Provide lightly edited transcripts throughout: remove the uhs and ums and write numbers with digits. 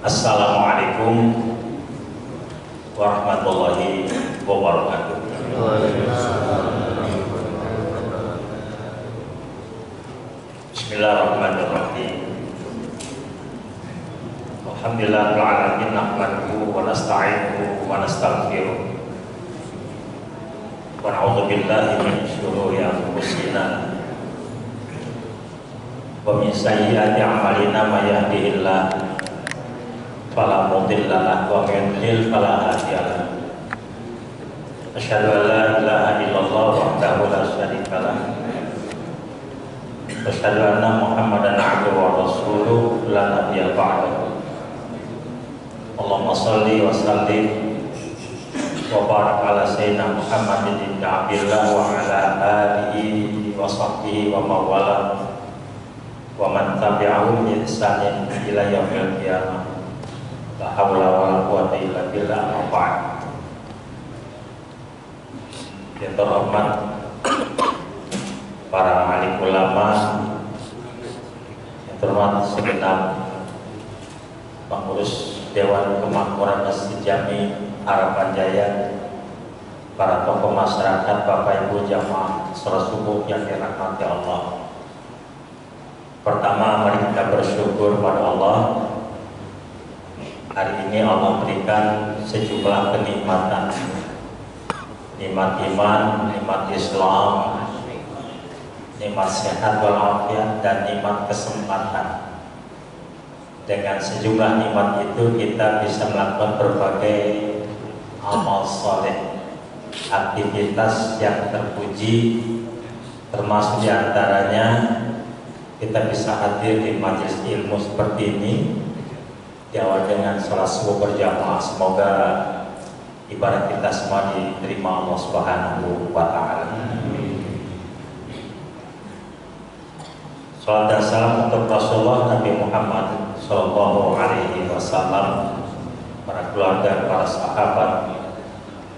Assalamualaikum warahmatullahi wabarakatuh. Bismillahirrahmanirrahim. Alhamdulillahil alamin, nahmaduhu wa nasta'inuhu wa nastaghfiruh. Wa na'udzu billahi min syururi anfusina wa min sayyiati a'malina, may yahdihillahu fala mudilla lahu wa may yudlil fala hadiya lahu. Asyhadu an la ilaha illallah wahdahu la syarika lahu wa asyhadu anna Muhammadan abduhu wa rasuluhu la nabiyya ba'dahu. Allahumma shalli wa sallim wa barik ala sayyidina Muhammadin ibn Abdillah wa ala alihi wa sahbihi wa mawala wa man tabi'ahum bi ihsanin ila yaumil qiyamah. La haula wala quwwata illa billah. Ba'd. Yang terhormat para alim ulama, yang terhormat segenap pengurus Dewan Kemakmuran Masjid Jami Harapan Jaya, para tokoh masyarakat, Bapak Ibu jamaah salat subuh yang dirahmati Allah. Pertama, mari kita bersyukur pada Allah. Hari ini Allah berikan sejumlah kenikmatan, nikmat iman, nikmat Islam, nikmat sehat walafiat, dan nikmat kesempatan. Dengan sejumlah nikmat itu kita bisa melakukan berbagai amal soleh, aktivitas yang terpuji, termasuk diantaranya kita bisa hadir di majelis ilmu seperti ini, diawali dengan salat subuh berjamaah. Semoga ibadah kita semua diterima Allah Subhanahu wa Ta'ala. Salam dan salam untuk Rasulullah Nabi Muhammad Sallallahu Alaihi Wasallam, para keluarga, para sahabat,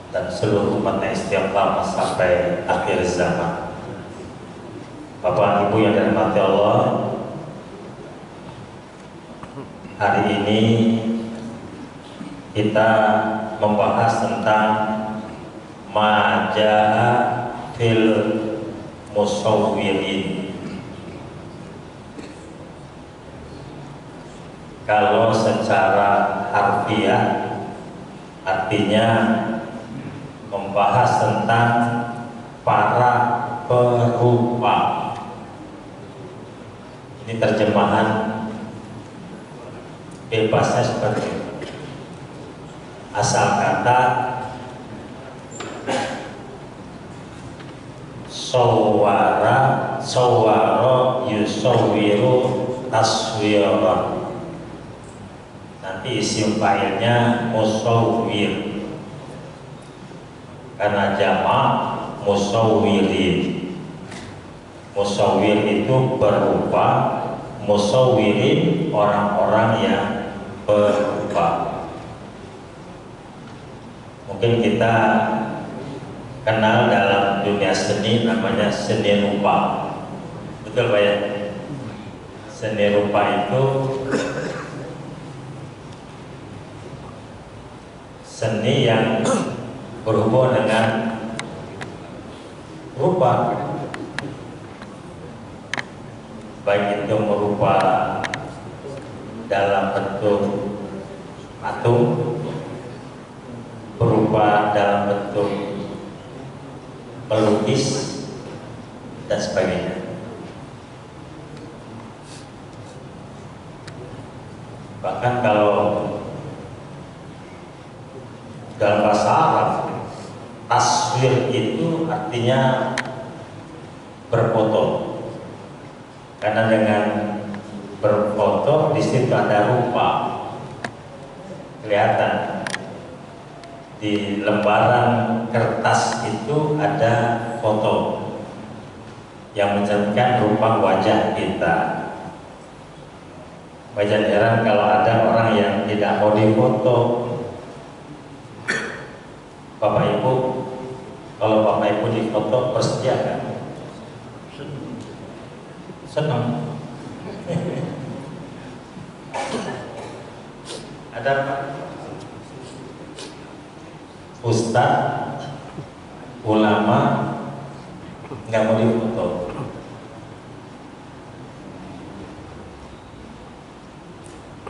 dan seluruh umatnya istiqamah sampai akhir zaman. Bapak Ibu yang dirahmati Allah, hari ini kita membahas tentang maja'a fil musawwirin. Kalau secara harfiah artinya membahas tentang para perupa. Ini terjemahan bebasnya seperti itu. Asal kata sawara yusawwiru taswira. Nanti isim fa'ilnya musawwir, karena jamak musawwirin. Musawwir itu berupa, musawwirin orang-orang yang berupa. Mungkin kita kenal dalam dunia seni namanya seni rupa. Betul Pak ya? Seni rupa itu seni yang berhubungan dengan rupa, baik itu berupa dalam bentuk patung, berupa dalam bentuk pelukis, dan sebagainya. Bahkan kalau dalam bahasa Arab, taswir itu artinya berfoto. Karena dengan berfoto di situ ada rupa, kelihatan. Di lembaran kertas itu ada foto yang mencerminkan rupa wajah kita. Wajar heran kalau ada orang yang tidak mau difoto. Bapak Ibu, kalau Bapak Ibu difoto bersedia kan? Senang. Ada Pak? Ustadz, ulama nggak mau difoto.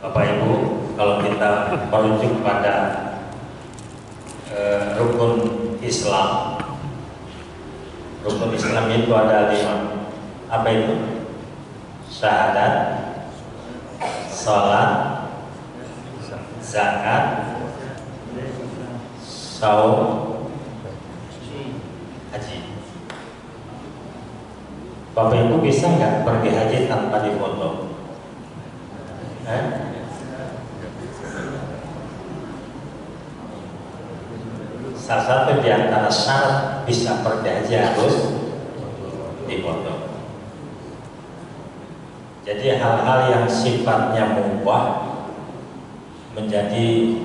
Bapak Ibu, kalau kita merujuk pada rukun Islam, rukun Islam itu ada 5. Apa itu? Syahadat, salat, zakat, saum, haji. Bapak Ibu bisa nggak pergi haji tanpa difoto? Salah satu di antara syarat bisa pergi haji harus difoto. Jadi hal-hal yang sifatnya mubah menjadi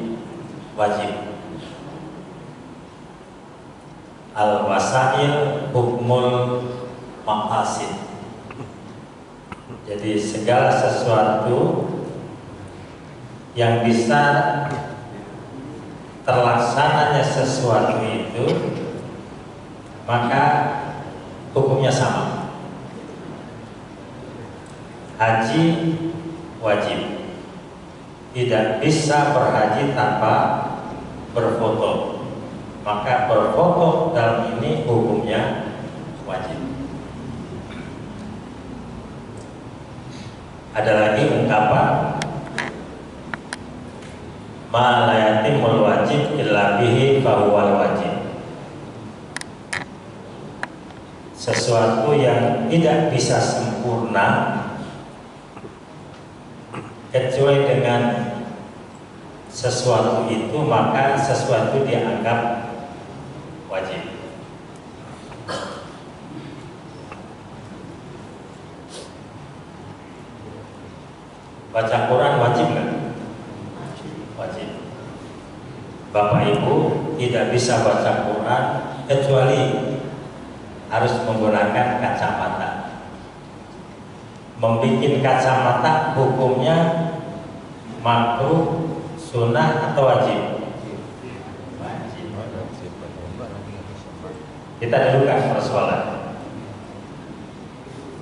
wajib. Al-wasail hukmul maqasid. Jadi segala sesuatu yang bisa terlaksananya sesuatu itu, maka hukumnya sama. Haji wajib, tidak bisa berhaji tanpa berfoto, maka berfoto dalam ini hukumnya wajib. Ada lagi ungkapan ma la yatimul wajib illa bihi fahuwal wajib. Sesuatu yang tidak bisa sempurna kecuali dengan sesuatu itu, maka sesuatu dianggap wajib. Baca Quran wajib nggak? Wajib. Bapak Ibu tidak bisa baca Quran kecuali harus menggunakan kacamata. Membikin kacamata hukumnya makruh, sunnah atau wajib? Wajib. Kita dulukan persoalan.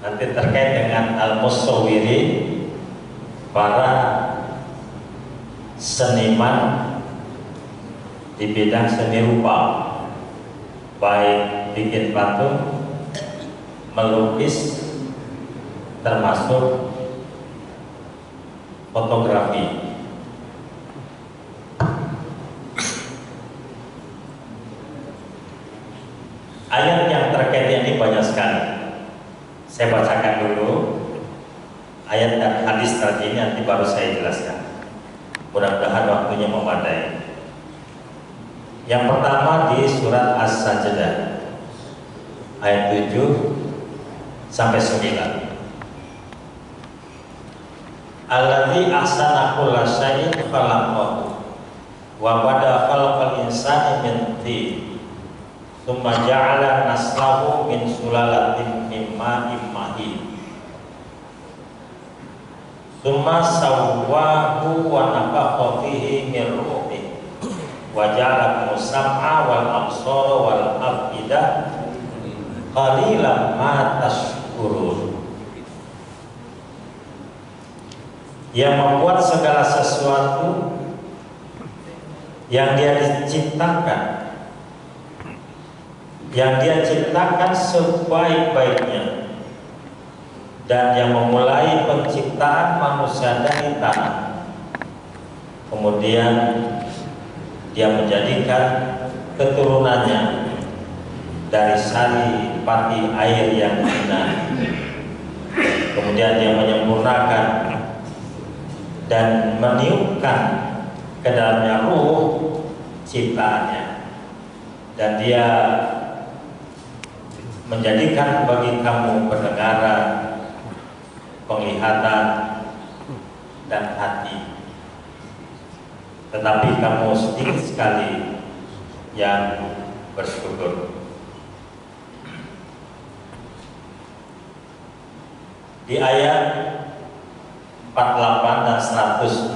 Nanti terkait dengan al-musawwirin, para seniman di bidang seni rupa, baik bikin patung, melukis, termasuk fotografi. Ayat yang terkait ini banyak sekali. Saya bacakan dulu ayat dan hadis tadi, nanti baru saya jelaskan. Mudah-mudahan waktunya memadai. Yang pertama di surat As-Sajdah ayat 7 sampai 9. Alladzi ahsana kulla syai'in khalaqahu wa bada khalqal insani min tin tsumma ja'ala naslahu min sulalatin min ma'in mahin tsumma sawwahu wa nafakha fihi min ruhihi wa ja'ala sam'a wal absara wal afida qalilan ma tashkurun. Yang membuat segala sesuatu yang dia diciptakan, yang dia ciptakan sebaik-baiknya, dan yang memulai penciptaan manusia dari tanah, kemudian dia menjadikan keturunannya dari sari pati air yang hina, kemudian dia menyempurnakan dan meniupkan ke dalamnya ruh ciptaannya, dan dia menjadikan bagi kamu pendengaran, penglihatan, dan hati. Tetapi kamu sedikit sekali yang bersyukur. Di ayat 48 dan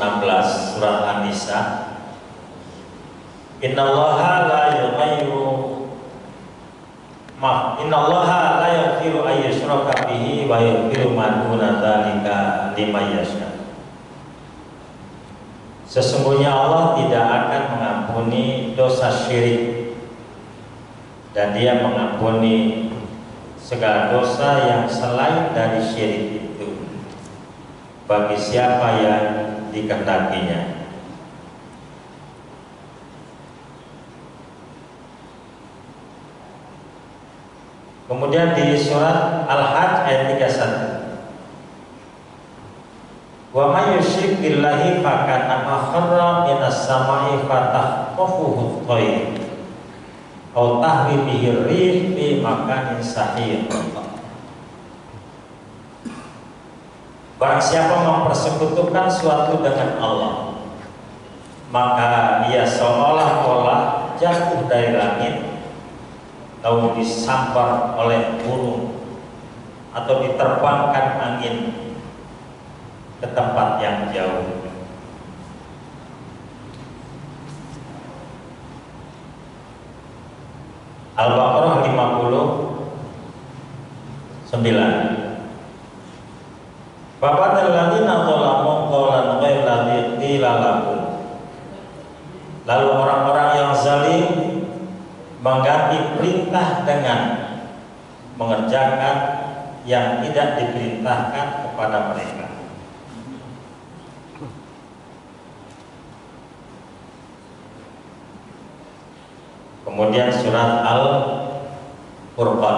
116 surat An-Nisa. Innallaha la yaghfiru an yushraka bihi wa yaghfiru ma duna dzalika liman yasha. Sesungguhnya Allah tidak akan mengampuni dosa syirik, dan Dia mengampuni segala dosa yang selain dari syirik itu bagi siapa yang dikehendakinya. Kemudian di surat Al-Hajj ayat 31, wa may yusyrik billahi fakannama kharra minas samai fatahtafuhu at-tayr aw tahwi bihi ar-rih fi makanin sahih. Barang siapa mempersekutukan suatu dengan Allah, maka ia seolah-olah jatuh dari langit atau disambar oleh burung atau diterbangkan angin ke tempat yang jauh. Al-Baqarah 59. Babadal ladzina zalamu qawlan ghayra alladzi qila lahum. Lalu orang-orang yang zalim mengganti perintah dengan mengerjakan yang tidak diperintahkan kepada mereka. Kemudian surat Al-Furqan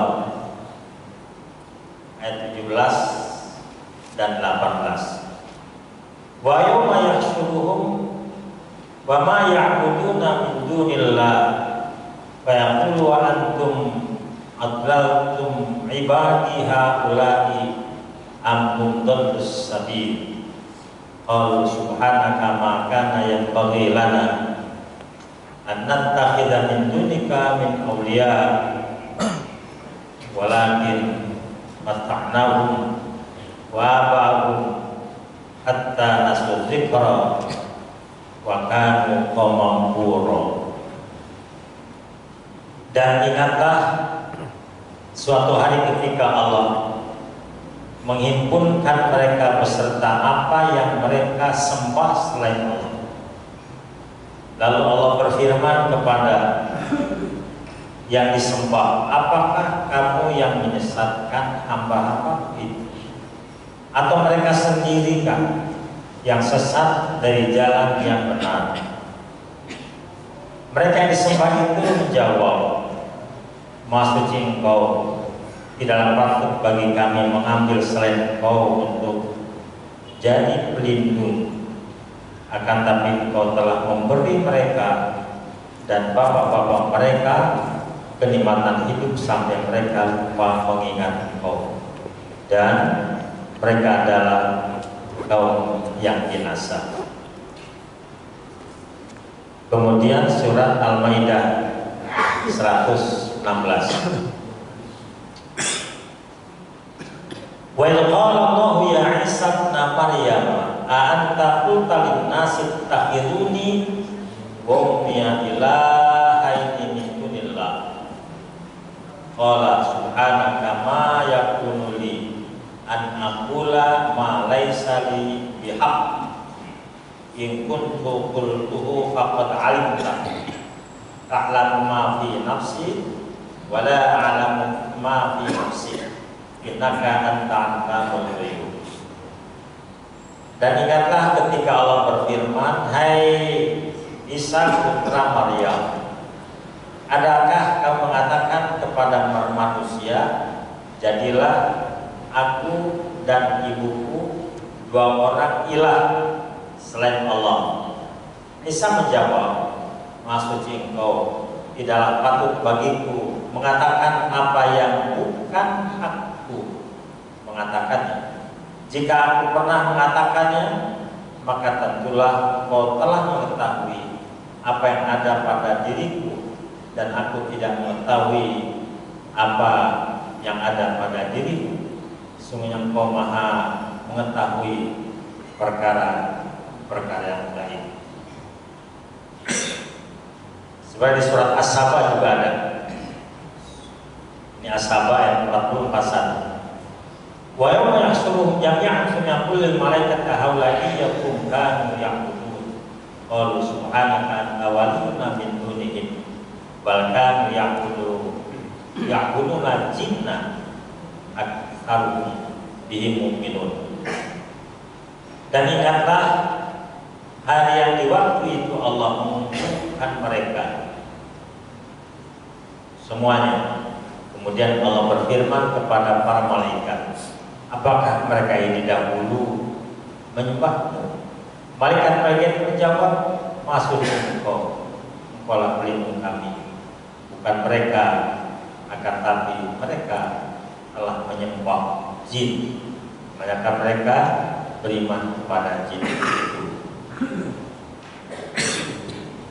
ayat 17 dan 18. Wa yawma yahsyuruhum wa ma ya'buduna min dunillah fa yaqulu wa antum adlaltum ibadi haula'i am kuntum sabil. Qalu subhanaka ma kana yanbaghi lana an nattakhidha min dunika min awliya walakin mata'nahum wa aba'ahum hatta nasu dzikra wa kanu qauman bura. Dan ingatlah suatu hari ketika Allah menghimpunkan mereka beserta apa yang mereka sembah selain Allah. Lalu Allah berfirman kepada yang disembah, apakah kamu yang menyesatkan hamba-hamba itu? Atau mereka sendiri kan yang sesat dari jalan yang benar? Mereka yang disembah itu menjawab, Maha Suci Engkau, tidaklah patut bagi kami mengambil selain Engkau untuk jadi pelindung. Akan tapi Engkau telah memberi mereka dan bapak-bapak mereka kenikmatan hidup sampai mereka lupa mengingat Engkau, dan mereka adalah kaum yang binasa. Kemudian surat Al-Maidah 116. Wa qala Allahu ya Isa ibn Maryam a anta qulta lin-nasi ittakhiduni wa ummiya ilahaini min dunillah. Qala subhanaka ma yakunu li an aqula ma laysa li bihaq in kuntu qultuhu faqad alimta ta'lamu ma fi nafsi wa la a'lamu ma fi nafsi innaka anta antal ghuyub. Dan ingatlah ketika Allah berfirman, hai Isa putra Maryam, adakah kamu mengatakan kepada manusia, jadilah aku dan ibuku dua orang ilah selain Allah? Isa menjawab, Maha Suci Engkau, tidaklah patut bagiku mengatakan apa yang bukan hakku mengatakannya. Jika aku pernah mengatakannya, maka tentulah Engkau telah mengetahui apa yang ada pada diriku, dan aku tidak mengetahui apa yang ada pada diriku. Sungguhnya Engkau Maha mengetahui perkara yang baik. Sebenarnya di surat As-Saba juga ada. Ini As-Saba ayat 44. Wa yawma yahsyuruhum jami'an thumma yaqulu lil malaikati haula'i iyyakum kanu ya'budun. Qalu subhanaka anta waliyuna min dunihim bal kanu ya'buduna jinna aktsaruhum bihim mu'minun. Dan ingatlah hari yang di waktu itu Allah mengumumkan mereka semuanya. Kemudian Allah berfirman kepada para malaikat, apakah mereka ini dahulu menyembahmu? Malaikat menjawab, maksudnya engkaulah pelindung kami, bukan mereka, akan tapi mereka telah menyembah jin. Mereka beriman kepada jin itu.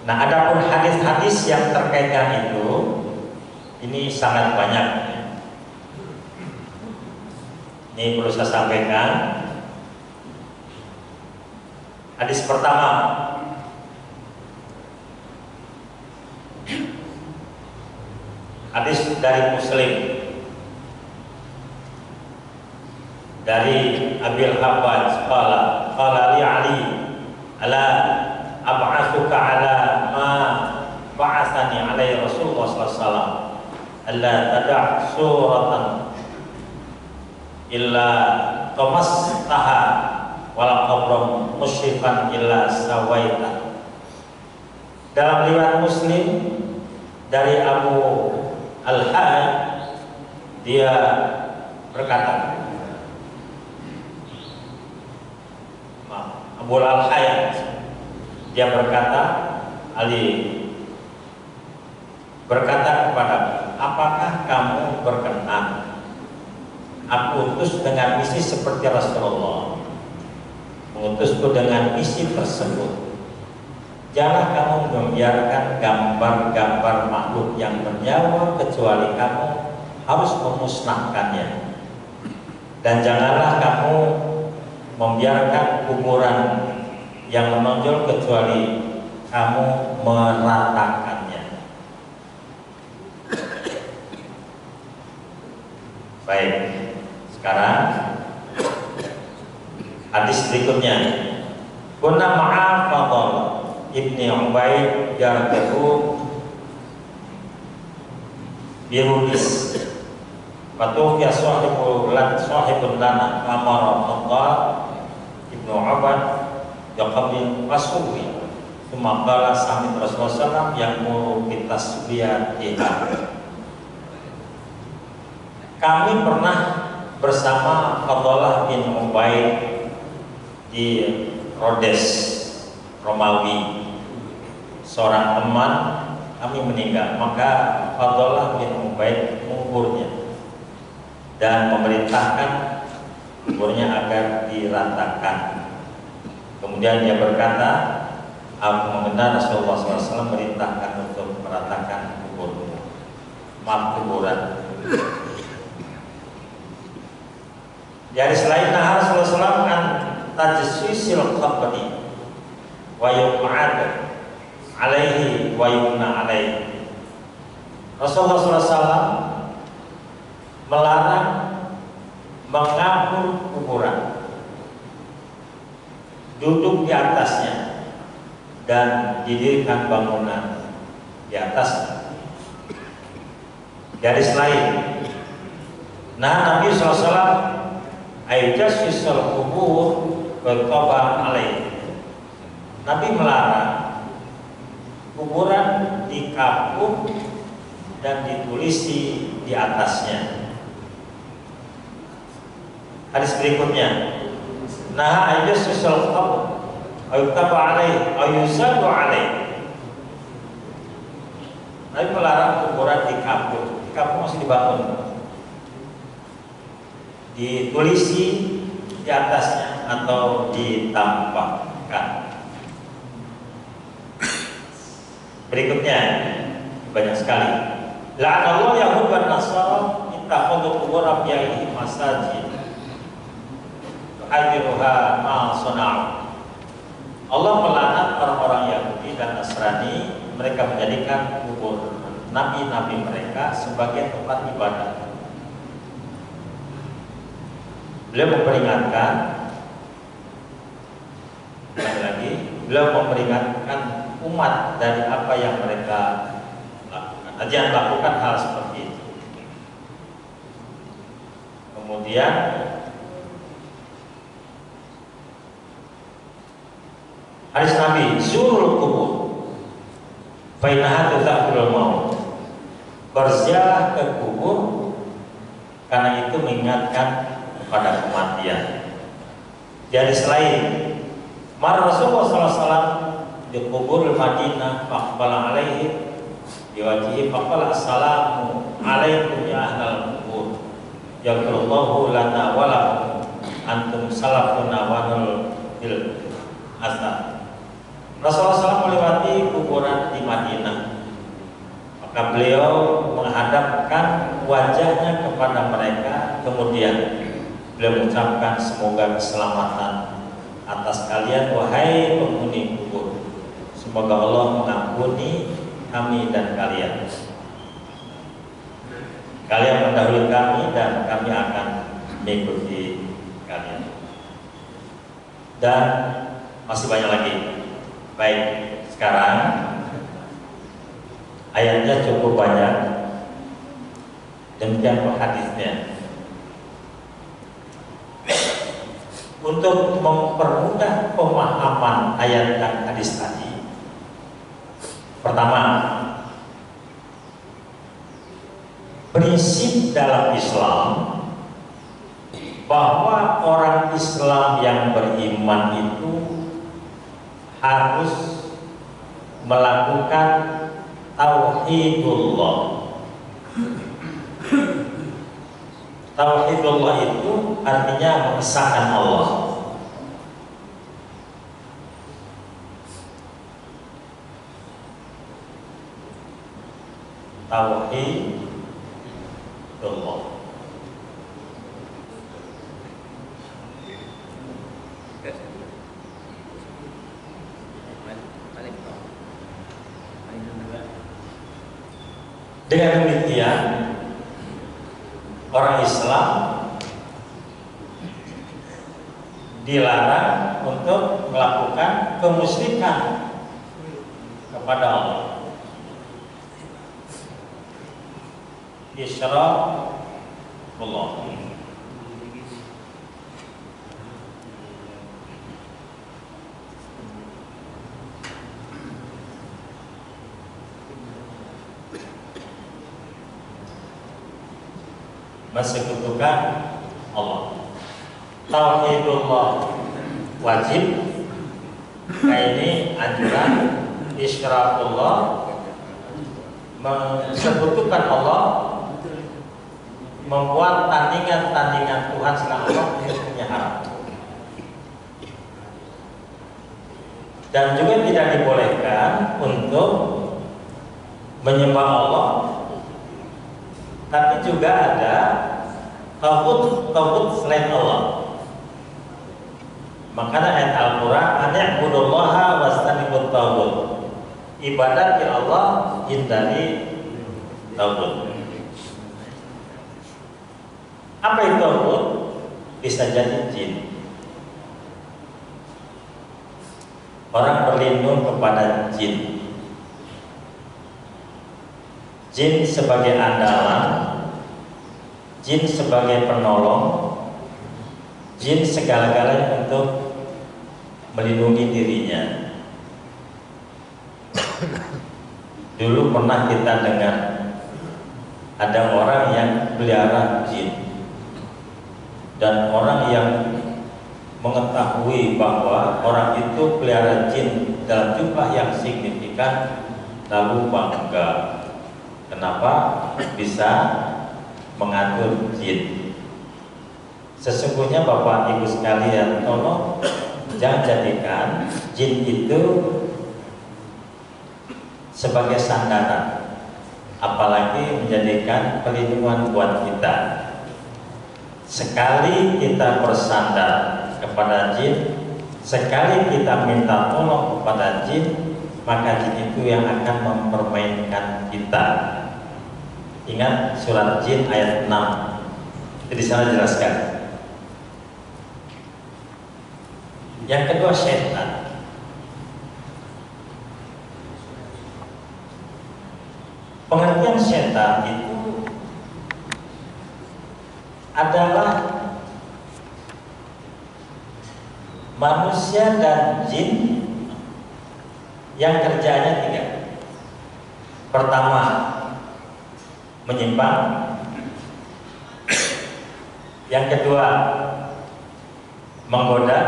Nah, adapun hadis-hadis yang terkait dengan itu, ini sangat banyak. Ini perlu saya sampaikan. Hadis pertama, hadis dari Muslim, dari Abil Habbaj qala li Ali ala ab'atsuka ala ma ba'atsani alaihi Rasulullah sallallahu alaihi wasallam alla tada' suratan illa tamastaha wala qabran musyrifan illa sawaita. Dalam riwayat Muslim dari Abu Al-Hayy, dia berkata, Abu Al-Hayy dia berkata, Ali berkata kepada, apakah kamu berkenan aku utus dengan misi seperti Rasulullah mengutusku dengan misi tersebut? Jangan kamu membiarkan gambar-gambar makhluk yang bernyawa kecuali kamu harus memusnahkannya, dan janganlah kamu membiarkan kuburan yang menonjol kecuali kamu meratakannya. Baik, sekarang hadis berikutnya. Kunna ma'a Fadl ibni Ubaid yarkabu birudis Fatuhya sahibun lana amara Fadl ibnu Ubaid yaqabil fasuri Thumma qala sami Rasulullah yang muru kita tasbiyatiha. Kami pernah bersama Fadlah bin Ubaid di Rhodes, Romawi. Seorang teman kami meninggal, maka Fadlah bin Ubaid menguburnya dan memerintahkan kuburnya agar diratakan. Kemudian dia berkata, aku mengenal Rasulullah SAW merintahkan untuk meratakan kuburan. Jadi selain Rasulullah SAW kan tajsisil qabri wa yuq'ad alaihi wa yumna alaihi. Rasulullah SAW melarang mengapur kuburan, duduk di atasnya, dan didirikan bangunan di atasnya. Dari selain Nabi SAW ayjasisul kubur bertoba alaih. Nabi melarang kuburan dikapur dan ditulisi di atasnya. Hadis berikutnya, nah ayjasisul kubur bertoba alaih ayusadu alaih. Nabi melarang kuburan dikapur. Dikapur masih dibangun, ditulisi di atasnya atau ditampakkan. Berikutnya banyak sekali. La'anallahu Yahud wan Nasara ittakhadhu qubur anbiya'ihim masajid. ayruha ma sana'u. Allah melaknat orang-orang Yahudi dan Nasrani, mereka menjadikan kubur nabi-nabi mereka sebagai tempat ibadah. Beliau memperingatkan, beliau memperingatkan umat dari apa yang mereka lakukan. Jangan lakukan hal seperti itu. Kemudian hadis Nabi, zurul kubur fa innaha tudzakrul maut. Berziarah ke kubur karena itu mengingatkan kepada kematian. Jadi selain Rasulullah SAW di kubur Madinah, faqbala alaihi biwajhihi faqala assalamu alaikum ya ahlal kubur yaghfirullahu lana wa lakum antum salafuna wa nul bil asar. Rasulullah SAW melewati kuburan di Madinah, maka beliau menghadapkan wajahnya kepada mereka, kemudian beliau mengucapkan semoga keselamatan atas kalian wahai penghuni kubur. Semoga Allah mengampuni kami dan kalian. Kalian mendahului kami dan kami akan mengikuti kalian. Dan masih banyak lagi. Baik, sekarang ayatnya cukup banyak. Demikian hadisnya. Untuk mempermudah pemahaman ayat dan hadis tadi, pertama, prinsip dalam Islam bahwa orang Islam yang beriman itu harus melakukan tauhidullah. Tauhidullah itu artinya mengesahkan Allah. Tauhidullah. Dengan demikian, orang Islam dilarang untuk melakukan kemusyrikan kepada Allah. Isyrakullah. Mensekutukan Allah. Tauhidullah wajib. Nah ini anjuran. Isyrakullah, mensekutukan Allah, membuat tandingan-tandingan Tuhan selain Allah, hukumnya haram. Dan juga tidak dibolehkan untuk menyembah Allah, tapi juga ada tauhid selain Allah. Makanya ayat Al-Quran, "Ani'budullaha wastanibut tauhid." Ibadat ya Allah, hindari tauhid. Apa itu tauhid? Bisa jadi jin. Orang berlindung kepada jin. Jin sebagai andalan, jin sebagai penolong, jin segala-galanya untuk melindungi dirinya. Dulu pernah kita dengar ada orang yang pelihara jin, dan orang yang mengetahui bahwa orang itu pelihara jin dalam jumlah yang signifikan lalu bangga. Kenapa bisa mengatur jin? Sesungguhnya Bapak Ibu sekalian, tolong jangan jadikan jin itu sebagai sandaran, apalagi menjadikan perlindungan buat kita. Sekali kita bersandar kepada jin, sekali kita minta tolong kepada jin, maka jin itu yang akan mempermainkan kita. Ingat surat Jin ayat 6. Jadi sana jelaskan. Yang kedua setan. Pengertian setan itu adalah manusia dan jin yang kerjanya tiga. Pertama, menyimpang. Yang kedua, menggoda.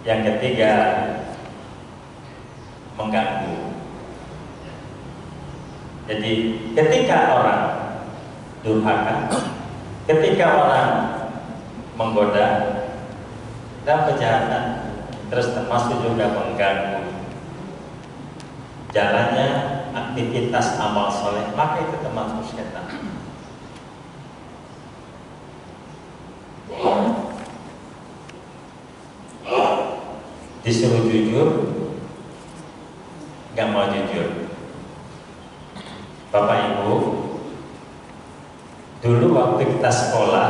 Yang ketiga, mengganggu. Jadi ketika orang durhaka, ketika orang menggoda dan kejahatan, terus termasuk juga mengganggu jalannya aktivitas amal soleh, maka itu termasuk setan. Disuruh jujur, nggak mau jujur. Bapak Ibu, dulu waktu kita sekolah,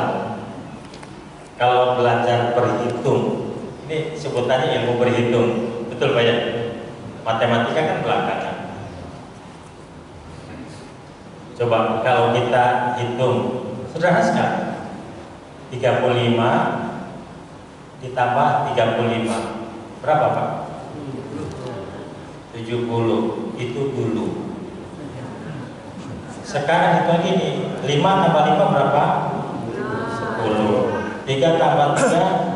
kalau belajar berhitung, ini sebutannya ilmu berhitung, betul Pak ya? Matematika kan belakangan. Coba kalau kita hitung, sederhana sekali, 35 ditambah 35, berapa Pak? 70, itu dulu. Sekarang itu gini, 5 tambah 5 berapa? 10. 3 tambah 3.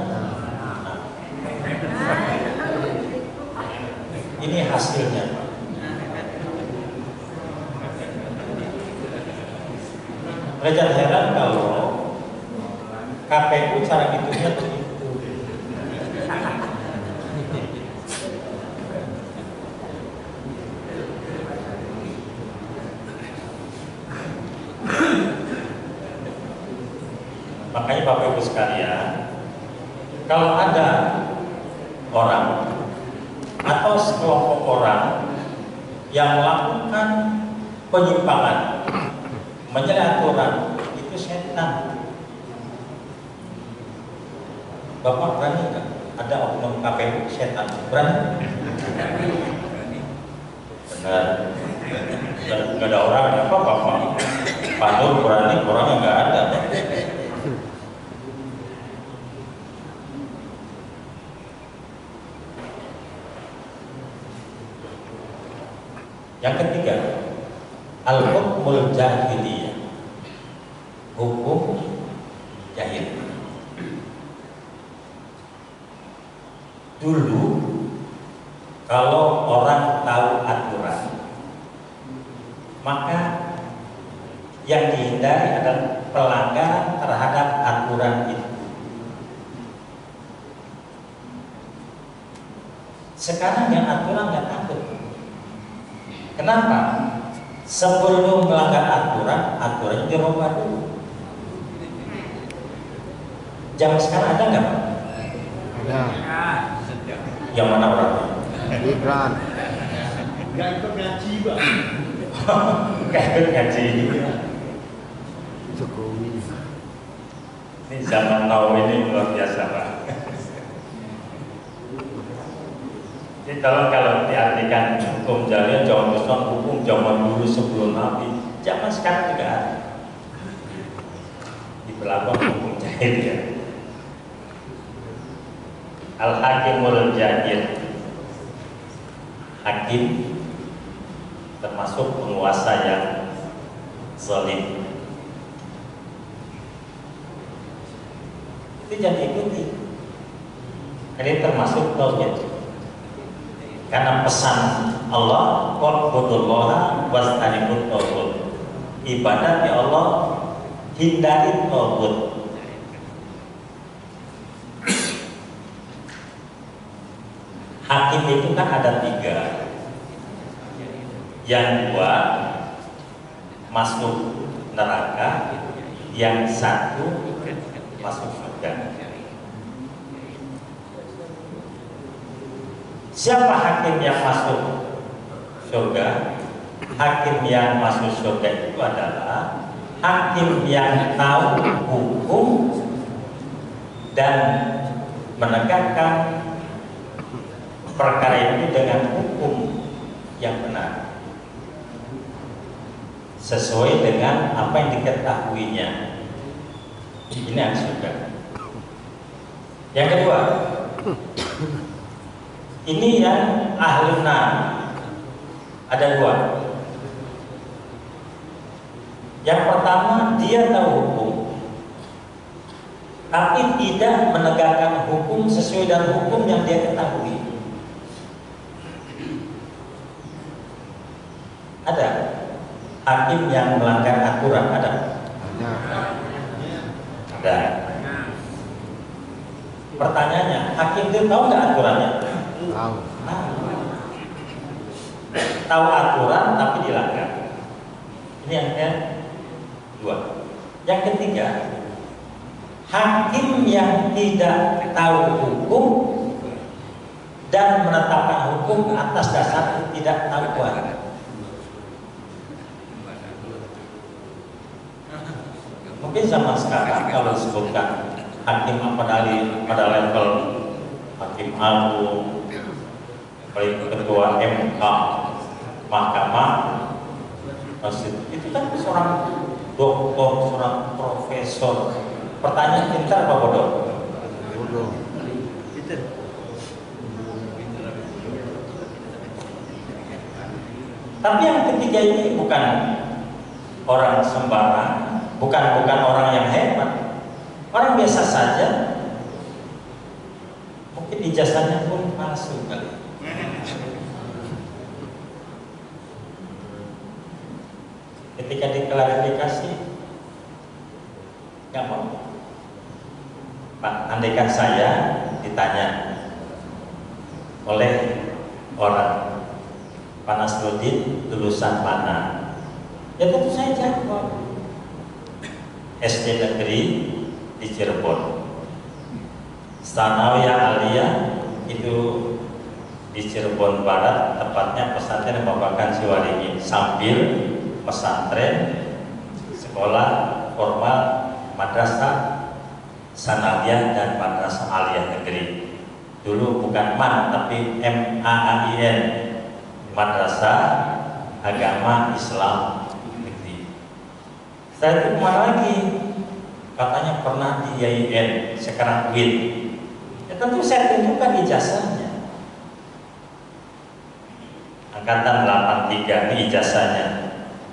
Ini hasilnya. Mereka heran kalau KPU cara hitungnya begitu. Makanya Bapak Ibu sekalian, kalau ada orang atau sekelompok orang yang melakukan penyimpangan, menyalahi aturan, itu setan. Bapak berani nggak? Ada oknum KPU setan, berani? Benar. Nggak ada orang, apa Bapak? Pak Nur berani, orangnya nggak ada. Yang ketiga, al-hukmul jahiliyah, hukum jahil. Dulu kalau orang tahu aturan, maka yang dihindari adalah pelanggaran terhadap aturan itu. Sekarang yang aturan nggak takut. Kenapa? Sebelum melanggar aturan, aturannya dirubah dulu. Zaman sekarang ada nggak? Ada. Yang mana orangnya? Gibran. Gak ikut ngaji Pak. Gak ikut ngaji. Jokowi. Ini zaman now ini luar biasa Pak. Jadi kalau diartikan hukum jahiliyah, zaman Islam hukum zaman dulu sebelum Nabi, zaman sekarang juga ada. Diberlakukan hukum jahiliyah. Al-Hakimul Jahil, hakim termasuk penguasa yang zalim. Itu jangan ikuti. Ini termasuk tauhid. Karena pesan Allah, "Qulhudullaha wastanibut tauhid." Ibadat ya Allah, hindari tauhid. Hakim itu kan ada 3. Yang 2 masuk neraka, yang 1 masuk surga. Siapa hakim yang masuk surga? Hakim yang masuk surga itu adalah hakim yang tahu hukum dan menegakkan perkara itu dengan hukum yang benar, sesuai dengan apa yang diketahuinya. Ini yang surga. Yang kedua, ini yang ahlun nar. Ada dua. Yang pertama, dia tahu hukum, tapi tidak menegakkan hukum sesuai dengan hukum yang dia ketahui. Ada hakim yang melanggar aturan, ada? Ada. Pertanyaannya, hakim itu tahu nggak aturannya? Tahu. Tahu aturan tapi dilanggar. Ini yang kedua. Yang ketiga, hakim yang tidak tahu hukum dan menetapkan hukum atas dasar tidak tahu aturan. Mungkin zaman sekarang kalau disebutkan hakim apa pada level hakim agung, ketua MK, mahkamah, itu kan seorang doktor, seorang profesor. Pertanyaan, pintar apa bodoh? Bodoh. Tapi yang ketiga ini bukan orang sembarang, bukan orang yang hebat, orang biasa saja. Mungkin ijazahnya pun palsu kali. Ketika diklarifikasi, nggak mau. Pak, andaikan saya ditanya oleh orang, Pak Nasruddin lulusan mana? Ya tentu saya jawab SD negeri di Cirebon, Sanawiyah Aliyah itu di Cirebon Barat, tepatnya pesantren Babakan Siwaringin, sambil pesantren, sekolah formal, madrasah Sanawiyah dan madrasah Aliyah negeri. Dulu bukan MAN tapi MAAIN, Madrasah Agama Islam Negeri. Saya itu kemana lagi? Katanya pernah di IAIN, sekarang WIN. Ya tentu saya tunjukkan ijazahnya. Angkatan 83 ini ijazahnya.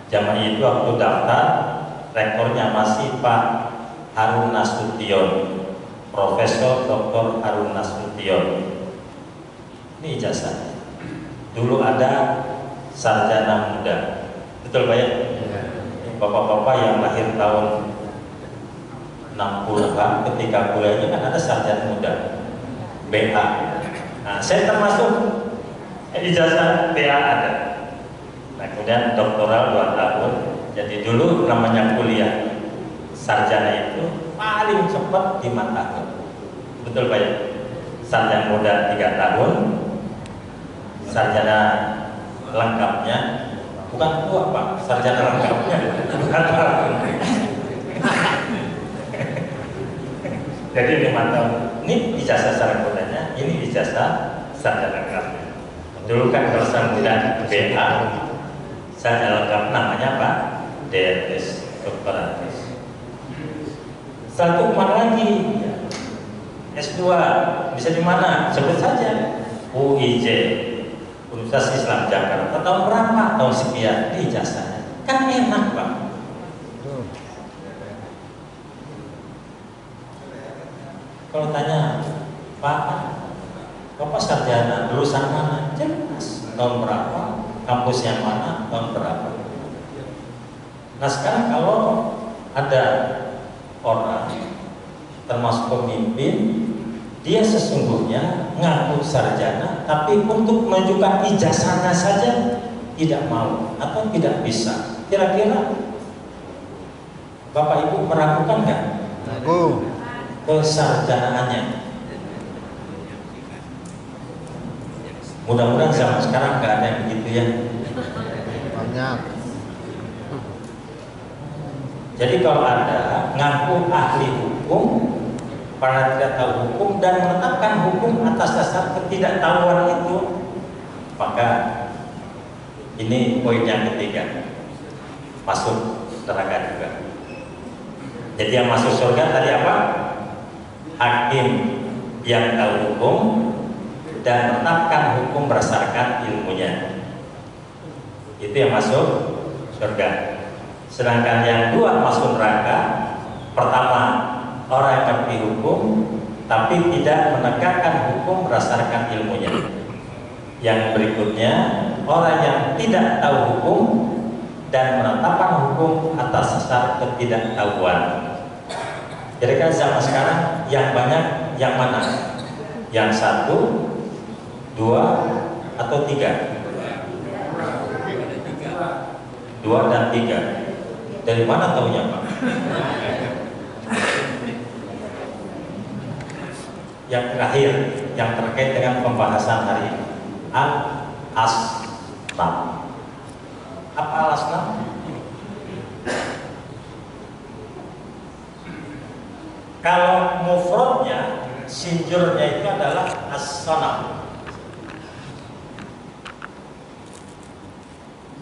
Zaman itu waktu daftar, rektornya masih Pak Harun Nasution, Profesor Dr. Harun Nasution. Ini ijazahnya. Dulu ada sarjana muda, betul Pak ya? Bapak-bapak yang lahir tahun 60-an ketika kuliahnya kan ada sarjana muda, BA. Nah, saya termasuk ijazah BA ada. Nah, kemudian doktoral 2 tahun. Jadi dulu namanya kuliah sarjana itu paling cepat 5 tahun. Betul Pak ya? Sarjana muda 3 tahun, sarjana lengkapnya, bukan tua Pak, sarjana lengkapnya 2 tahun. Jadi 5 tahun. Ini ijazah sarjana mudanya, ini ijazah sarjana lengkapnya. Dulu kan kalau sarjana muda BA, sarjana lengkap namanya apa? DRS, doktoratus. Satu mana lagi? S2 bisa di mana? Sebut saja. UIJ, Universitas Islam Jakarta. Tahun berapa? Tahun sekian. Di ijazahnya. Kan enak Pak. Kalau tanya, Pak, Bapak sarjana lulusan mana? Jelas. Tahun berapa? Kampus yang mana? Tahun berapa? Nah sekarang kalau ada orang termasuk pemimpin, dia sesungguhnya ngaku sarjana, tapi untuk menunjukkan ijazahnya saja tidak mau atau tidak bisa. Kira-kira Bapak Ibu meragukan nggak? Ragu. kesarjanaannya. Mudah-mudahan zaman sekarang nggak ada yang begitu ya. Banyak. Jadi kalau ada ngaku ahli hukum, padahal tidak tahu hukum dan menetapkan hukum atas dasar ketidaktahuan itu, maka ini poin yang ketiga, masuk neraka juga. Jadi yang masuk surga tadi apa? Hakim yang tahu hukum dan menetapkan hukum berdasarkan ilmunya, itu yang masuk surga. Sedangkan yang dua masuk neraka, pertama orang yang ngerti hukum tapi tidak menegakkan hukum berdasarkan ilmunya. Yang berikutnya orang yang tidak tahu hukum dan menetapkan hukum atas dasar ketidaktahuan. Jadi kan zaman sekarang yang banyak yang mana? Yang satu, dua, atau tiga? Dua dan tiga. Dari mana taunya Pak? Yang terakhir, yang terkait dengan pembahasan hari ini, al-asnaf. Apa al-asnaf? Kalau mufradnya, sinjurnya itu adalah as-sanam.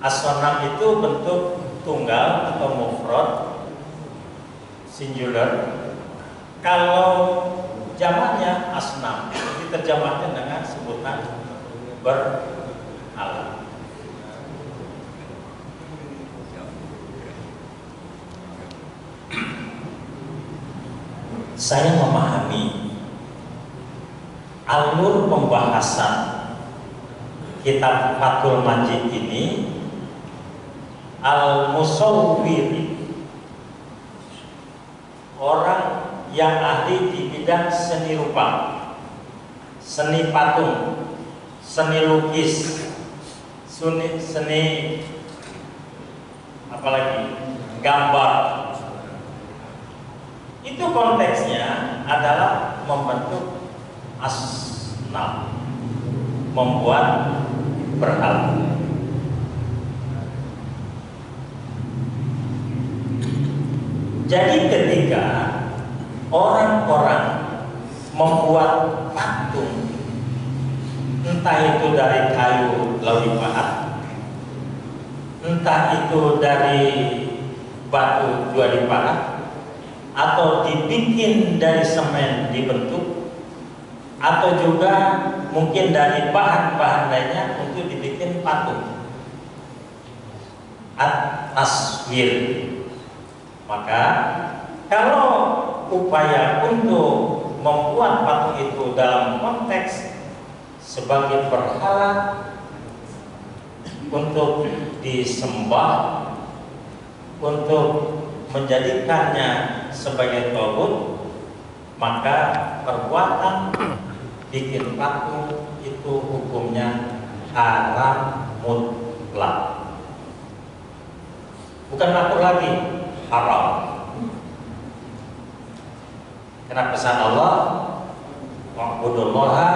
As-sanam itu bentuk tunggal atau mufrad, singular. Kalau jamaknya asnam, diterjemahkan dengan sebutan beralam. Saya memahami alur pembahasan kitab Fathul Majid ini, al-musawwir, orang yang ahli di bidang seni rupa, seni patung, seni lukis, seni apalagi gambar. Itu konteksnya adalah membentuk asnam, membuat berhala. Jadi ketika orang-orang membuat patung, entah itu dari kayu lalu dipahat, entah itu dari batu juga dipahat, atau dibikin dari semen dibentuk, atau juga mungkin dari bahan-bahan lainnya untuk dibikin patung at-taswir. Maka kalau upaya untuk membuat patung itu dalam konteks sebagai berhala untuk disembah, untuk menjadikannya sebagai tauhid, maka perbuatan bikin patung itu hukumnya haram mutlak. Bukan makruh lagi, haram. Karena pesan Allah, wa'budullaha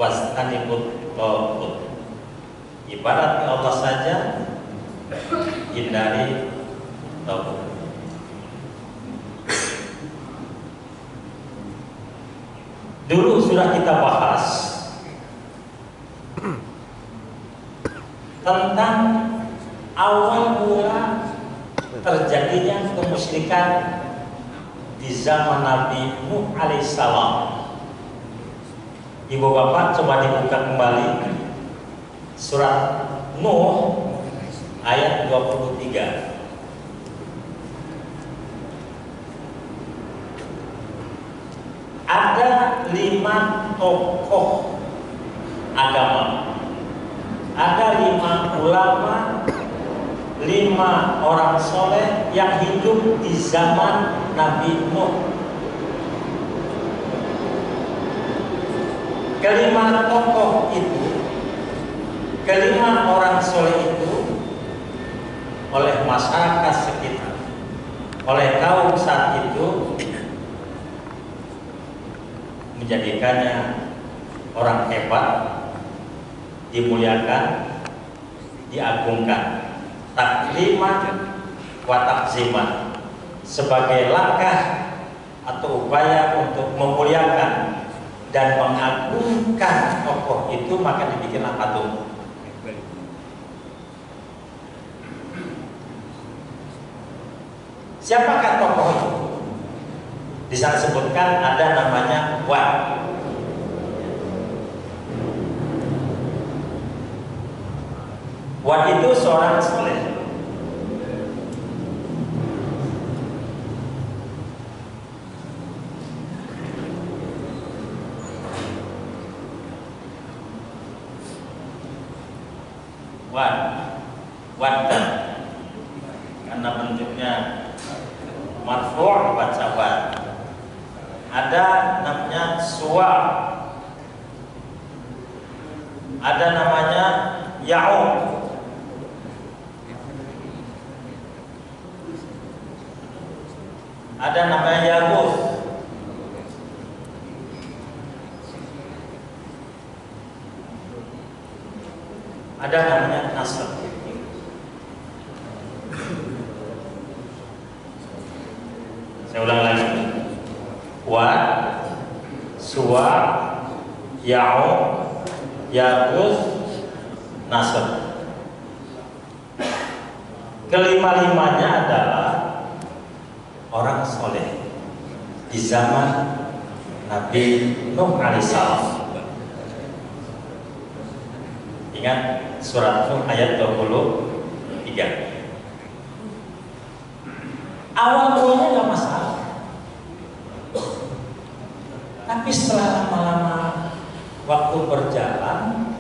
wastanibut tauhid. Ibadati Allah saja, hindari tauhid. Dulu sudah kita bahas tentang awal mula terjadinya kemusyrikan di zaman Nabi Nuh alaihissalam. Ibu bapak coba dibuka kembali surat Nuh ayat 23. Ada 5 tokoh agama, ada 5 ulama, 5 orang soleh yang hidup di zaman Nabi Nuh. Kelima tokoh itu, kelima orang soleh itu oleh masyarakat sekitar, oleh kaum saat itu menjadikannya orang hebat, dimuliakan, diagungkan, takriman wa takziman, sebagai langkah atau upaya untuk memuliakan dan mengagungkan tokoh itu, maka dibikinlah patung. Siapakah tokoh itu? Di sana sebutkan ada namanya Wat. Wat itu seorang soleh. Watan, karena bentuknya marfu' baca wat. Ada namanya suwa, ada namanya ya'uq, ada namanya yagus, ada namanya nasr. Saya ulang lagi. Wat, suwa, ya'uq, yagus, nasr. Kelima-limanya adalah orang soleh di zaman Nabi Nuh alaihissalam. Ingat surat Nuh ayat 23. Awal mulanya nggak masalah, tapi setelah lama-lama waktu berjalan,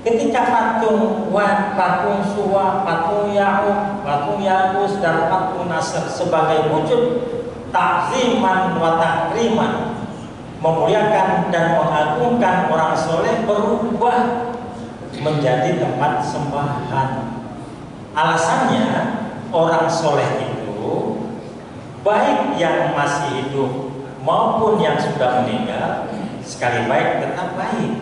ketika patung Wat, patung Suwa, patung Ya'uq, patung Yagus, dan patung Nasr sebagai wujud takziman wa takriman, memuliakan dan mengagungkan orang soleh, berubah menjadi tempat sembahan. Alasannya, orang soleh itu baik yang masih hidup maupun yang sudah meninggal, sekali baik tetap baik.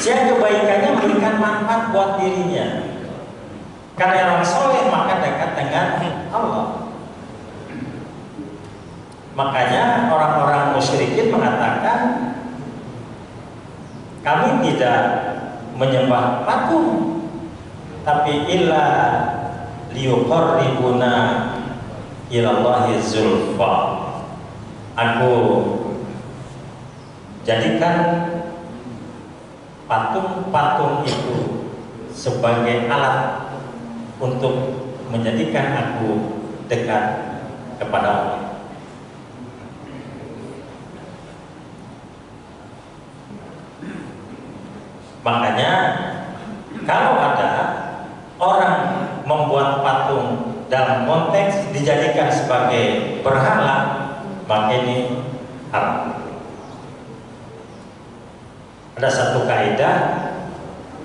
Sehingga kebaikannya memberikan manfaat buat dirinya. Karena orang soleh maka dekat dengan Allah. Makanya orang-orang musyrikin mengatakan, kami tidak menyembah patung, tapi illa liyuqarribuna ilallahi zulfa. Aku jadikan patung-patung itu sebagai alat untuk menjadikan aku dekat kepada Allah. Makanya kalau ada orang membuat patung dalam konteks dijadikan sebagai berhala, maka ini haram. Ada satu kaidah,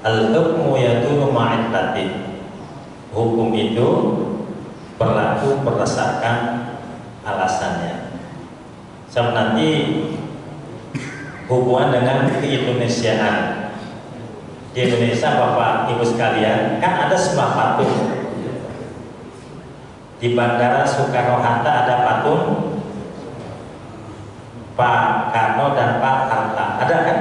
al-hukmu yaduru ma'illati. Hukum itu berlaku berdasarkan alasannya. Sebab nanti hubungan dengan keindonesiaan. Di Indonesia, Bapak Ibu sekalian, kan ada sebuah patung. Di Bandara Soekarno-Hatta ada patung Pak Karno dan Pak Hatta, ada kan?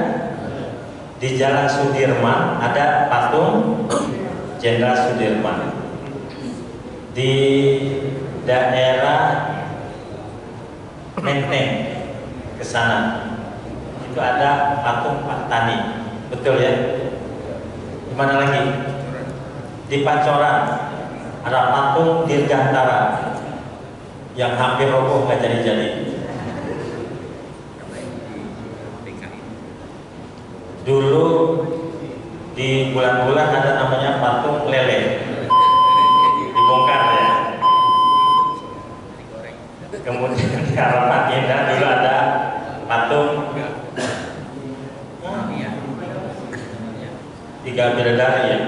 Di Jalan Sudirman ada patung Jenderal Sudirman. Di daerah Menteng ke sana itu ada patung Pak Tani, betul ya? Di mana lagi? Di Pancoran ada patung Dirgantara yang hampir roboh nggak jadi-jadi. Dulu di bulan-bulan ada namanya patung lele, dibongkar ya. Kemudian di Harapan Indah dulu ada patung tiga bidadari ya.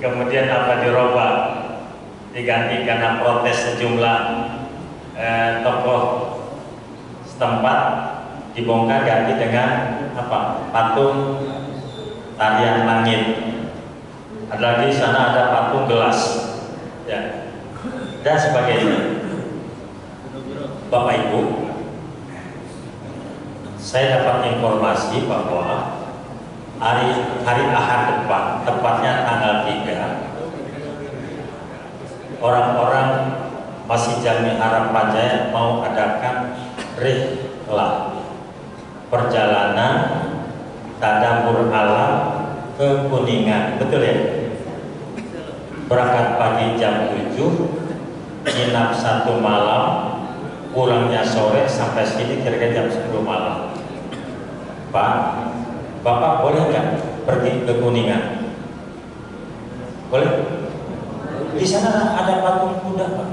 Kemudian apa dirubah? diganti karena protes sejumlah tokoh setempat, dibongkar ganti dengan patung tarian langit. Ada lagi di sana ada patung gelas, ya, dan sebagainya. Bapak Ibu, saya dapat informasi bahwa hari Ahad depan, tepatnya tanggal 3, orang-orang Masjid Jami Haram Pajaya mau adakan rihlah, perjalanan tadabbur alam ke Kuningan, betul ya? Berangkat pagi jam 7, nginap 1 malam, pulangnya sore sampai sini kira-kira jam 10 malam. Pak, Bapak boleh nggak pergi ke Kuningan? Boleh? Di sana ada patung kuda, Pak.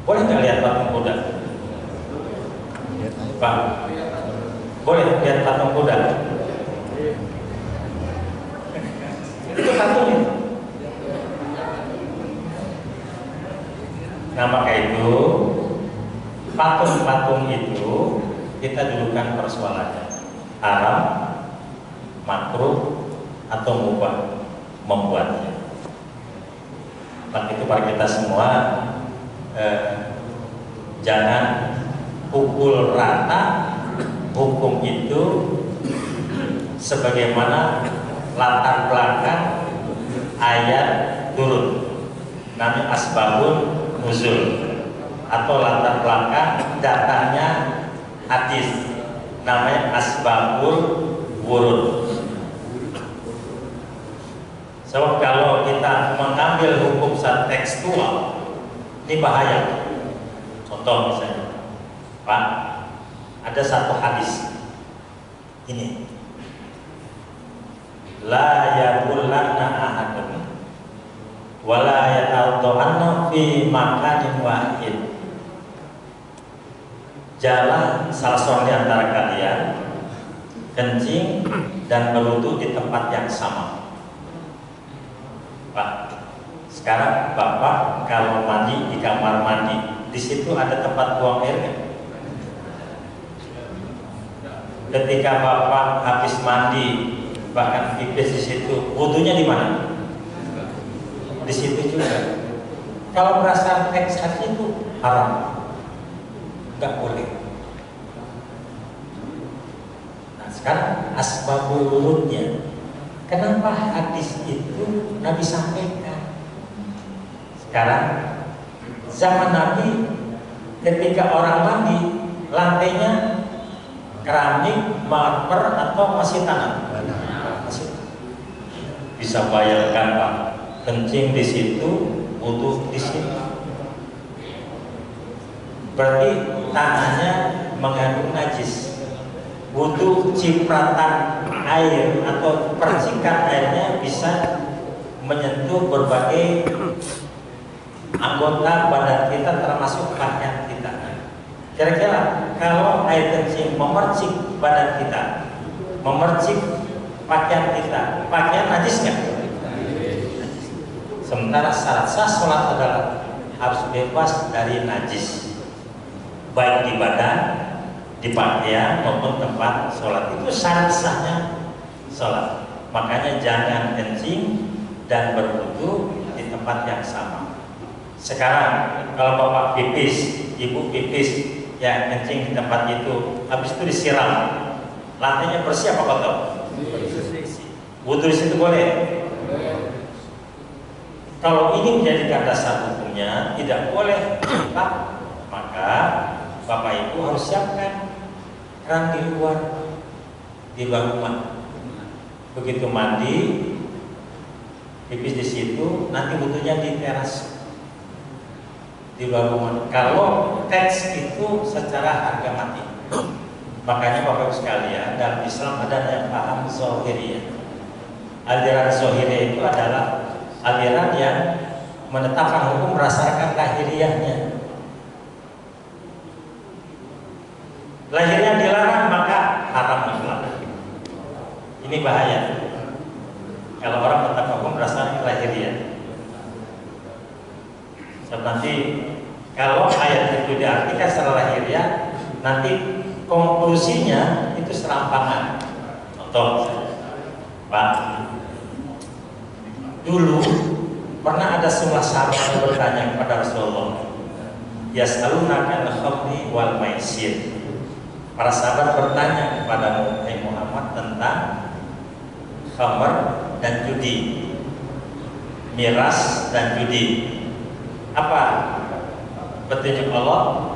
Boleh nggak lihat patung kuda? Pak, boleh lihat patung kuda? Itu patungnya. Nah, maka itu patung-patung itu kita dudukan persoalannya, haram, makruh, atau mubah membuatnya. Maka itu para kita semua jangan pukul rata hukum itu sebagaimana latar belakang ayat turun, namanya asbabun nuzul, atau latar belakang datangnya hadis, namanya asbabul wurud. Sebab kalau kita mengambil hukum secara tekstual, ini bahaya. Contoh misalnya, Pak, ada satu hadis ini, la yabulanna ahadun wala yata'anna fi makanin wahid. Jalan salah seorang di antara kalian kencing dan berwudu di tempat yang sama. Pak, sekarang Bapak kalau mandi di kamar mandi, di situ ada tempat buang air kan? Ketika Bapak habis mandi, bahkan pipis di situ, wudunya di mana? Di situ juga. Kalau berdasarkan teks hadis itu haram, nggak boleh. Nah, sekarang asbabul wurudnya. Kenapa hadis itu Nabi sampaikan? Sekarang zaman Nabi ketika orang mandi lantainya keramik, marmer atau masih tanah? Masih. Bisa bayangkan Pak, kencing di situ, wudu di situ. Berarti tanahnya mengandung najis. Wudu cipratan air atau percikan airnya bisa menyentuh berbagai anggota badan kita termasuk pakaian kita. Kira-kira kalau air kencing memercik badan kita, memercik pakaian kita, pakaian najis nggak? Sementara syarat sah sholat adalah harus bebas dari najis, baik di badan, di pakaian maupun tempat sholat. Itu syarat sahnya sholat. Makanya jangan kencing dan berwudu di tempat yang sama. Sekarang kalau Bapak pipis, Ibu pipis, ya kencing di tempat itu, habis itu disiram, lantainya bersih apa kotor? Bersih. Wudu di situ boleh? Kalau ini menjadikan dasar hukumnya tidak boleh, maka Bapak Ibu harus siapkan keran di luar, di luar rumah. Begitu mandi, pipis di situ, nanti wudunya di teras, di luar rumah. Kalau teks itu secara harga mati, makanya Bapak Ibu sekalian, dalam Islam ada yang paham zohiriyah. Aliran zohiriyah itu adalah aliran yang menetapkan hukum berdasarkan lahiriahnya. Lahirnya dilarang maka haram mutlak. Ini bahaya. Kalau orang menetapkan hukum berdasarkan lahiriah. Sebab nanti kalau ayat itu diartikan secara lahiriah, nanti konklusinya itu serampangan. Contoh, Pak, dulu pernah ada sebuah sahabat yang bertanya kepada Rasulullah, yas'alunaka anil khamri wal maisir. Para sahabat bertanya kepada Muhammad tentang khamr dan judi, miras dan judi. Apa petunjuk Allah?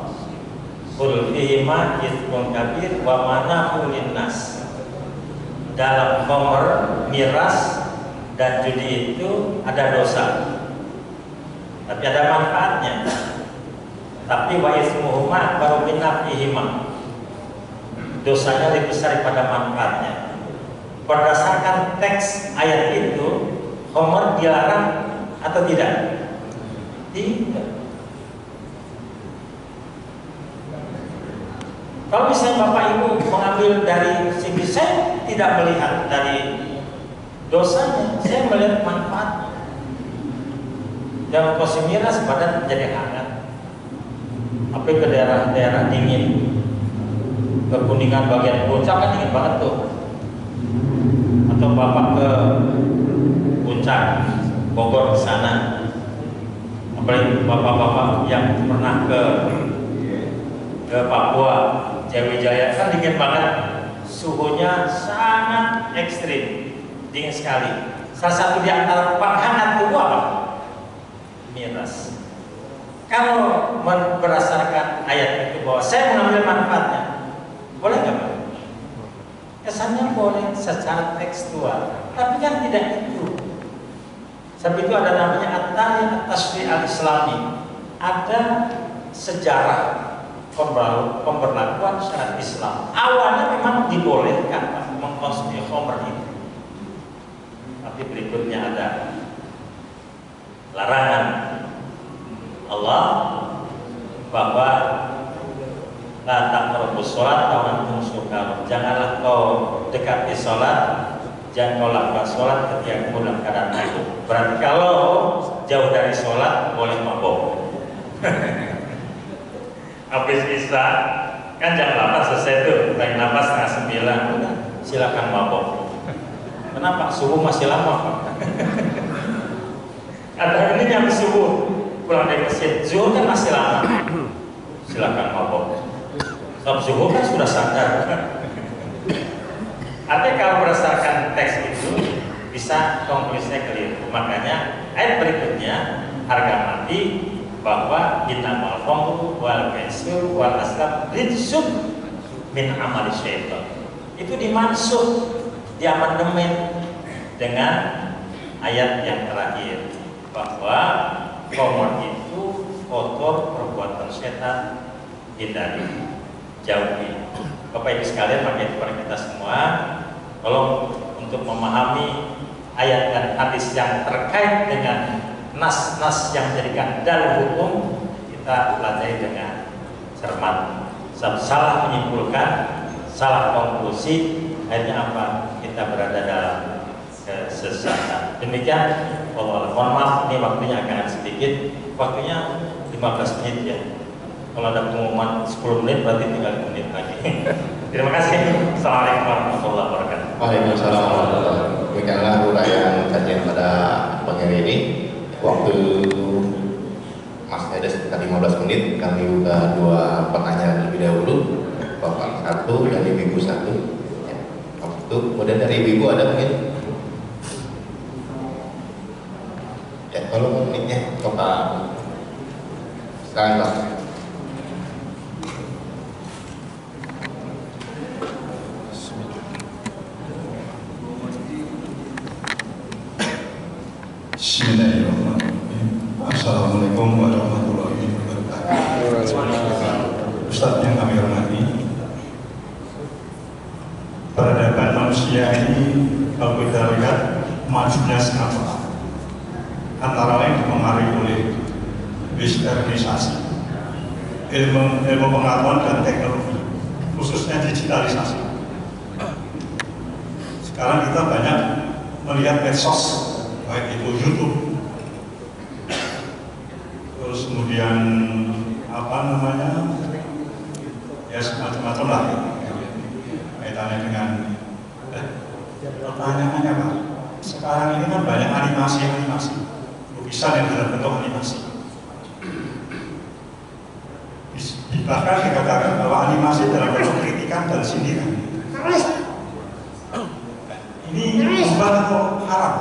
Qul fihima itsmun kabir wa manafi'un linnas. Dalam khamr, miras dan judi itu ada dosa, tapi ada manfaatnya. Tapi wa ismuhuma baru min nafihima. Dosanya lebih besar daripada manfaatnya. Berdasarkan teks ayat itu, khamr dilarang atau tidak? Tidak. Kalau misalnya Bapak Ibu mengambil dari segi, saya tidak melihat dari dosanya, saya melihat manfaatnya. Yang konsumsi miras badan menjadi hangat. Apa ke daerah-daerah dingin, ke Kuningan bagian puncak kan dingin banget tuh. Atau Bapak ke puncak Bogor ke sana. Apalagi bapak-bapak yang pernah ke Papua, Jawa kan dingin banget, suhunya sangat ekstrim, dingin sekali. Salah satu di antara penghangat tubuh apa? Miras. Kalau berdasarkan ayat itu bahwa saya mengambil manfaatnya, boleh nggak Pak? Kesannya boleh secara tekstual, tapi kan tidak itu. Sebab itu ada namanya at-tarikh at-tashri' al-islami. Ada sejarah pemberlakuan syariat Islam. Awalnya memang dibolehkan mengkonsumsi khamr itu, tapi berikutnya ada larangan Allah bahwa la taqrabus shalat wa antum sukar. Janganlah kau dekati salat, jangan kau lakukan sholat ketika kamu dalam keadaan mabuk. Berarti kalau jauh dari sholat boleh mabuk. Habis isya kan jam 8 selesai tuh, tarik nafas setengah 9, udah silakan mabuk. Kenapa? Subuh masih lama Pak. Ada ini yang subuh pulang dari masjid, zuhur kan masih lama, silakan mabuk. Sebab zuhur kan sudah sadar. Artinya kalau berdasarkan teks itu bisa konklusinya keliru. Makanya ayat berikutnya harga mati bahwa innamal khamru wal maisir wal aslam rijsun min amali syaitan. Itu dimaksud, diamandemen dengan ayat yang terakhir bahwa khamr itu kotor perbuatan setan, hindari, jauhi. Bapak Ibu sekalian, maka kepada kita semua, tolong untuk memahami ayat dan hadis yang terkait dengan nas-nas yang menjadikan dalil hukum, kita pelajari dengan cermat. Salah menyimpulkan, salah konklusi, akhirnya apa? Kita berada dalam kesesatan. Demikian, mohon maaf, ini waktunya agak sedikit, waktunya 15 menit ya. Kalau ada pengumuman 10 menit berarti tinggal 5 menit lagi. Terima kasih. Assalamualaikum warahmatullahi wabarakatuh. Waalaikumsalam warahmatullahi wabarakatuh. Demikianlah uraian kajian pada pagi hari ini. Waktu masih ada sekitar 15 menit. Kami buka 2 pertanyaan lebih dahulu. Bapak 1 dan Ibu 1. Ya, waktu. Kemudian dari Ibu ada mungkin. Ya, kalau menitnya Bapak. Sekarang Pak. Bismillahirrahmanirrahim. Assalamualaikum warahmatullahi wabarakatuh. Ustaz yang kami hormati, peradaban manusia ini kalau kita lihat majunya sangat pesat. Antara lain dipengaruhi oleh westernisasi, ilmu pengetahuan dan teknologi, khususnya digitalisasi. Sekarang kita banyak melihat medsos baik itu YouTube, terus kemudian apa namanya, ya semacam-macam lah kaitannya dengan pertanyaannya Pak. Sekarang ini kan banyak animasi, lukisan yang dalam bentuk animasi. Bahkan dikatakan bahwa animasi dalam bentuk kritikan dan sindiran. Ini bukan atau haram?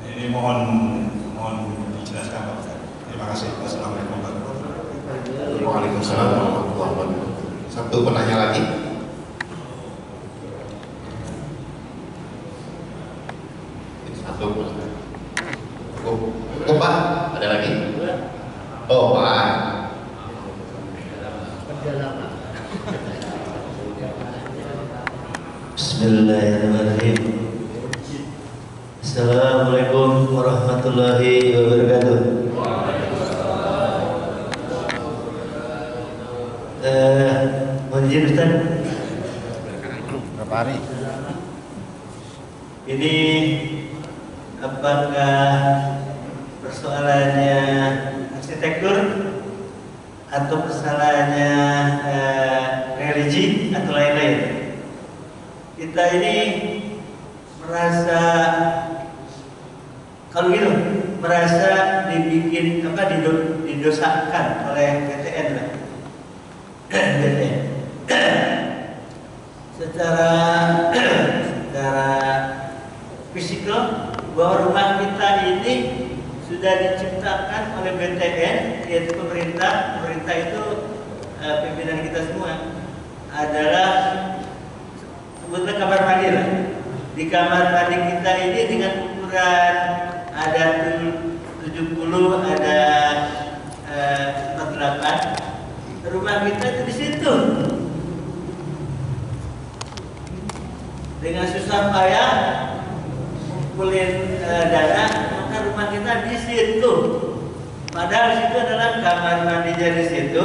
Ini mohon dijelaskan Pak. Terima kasih. Wassalamualaikum warahmatullahi wabarakatuh. Waalaikumsalam warahmatullahi wabarakatuh. Satu penanya lagi. Satu. Cukup Pak? Ada lagi? Oh Pak. Bismillahirrahmanirrahim. Assalamualaikum warahmatullahi wabarakatuh. Mohon izin Ustaz. Berapa hari? Ini apakah persoalannya arsitektur atau persoalannya religi atau lain-lain? Kita ini merasa kalau gitu merasa dibikin didosakan oleh BTN lah. BTN. secara fisikal bahwa rumah kita ini sudah diciptakan oleh BTN, yaitu pemerintah itu pimpinan kita semua adalah sebutlah kamar mandi lah. Di kamar mandi kita ini dengan ukuran ada 70, ada 48. Rumah kita itu di situ. Dengan susah payah kumpulin dana, maka rumah kita di situ. Padahal di situ adalah kamar mandinya di situ,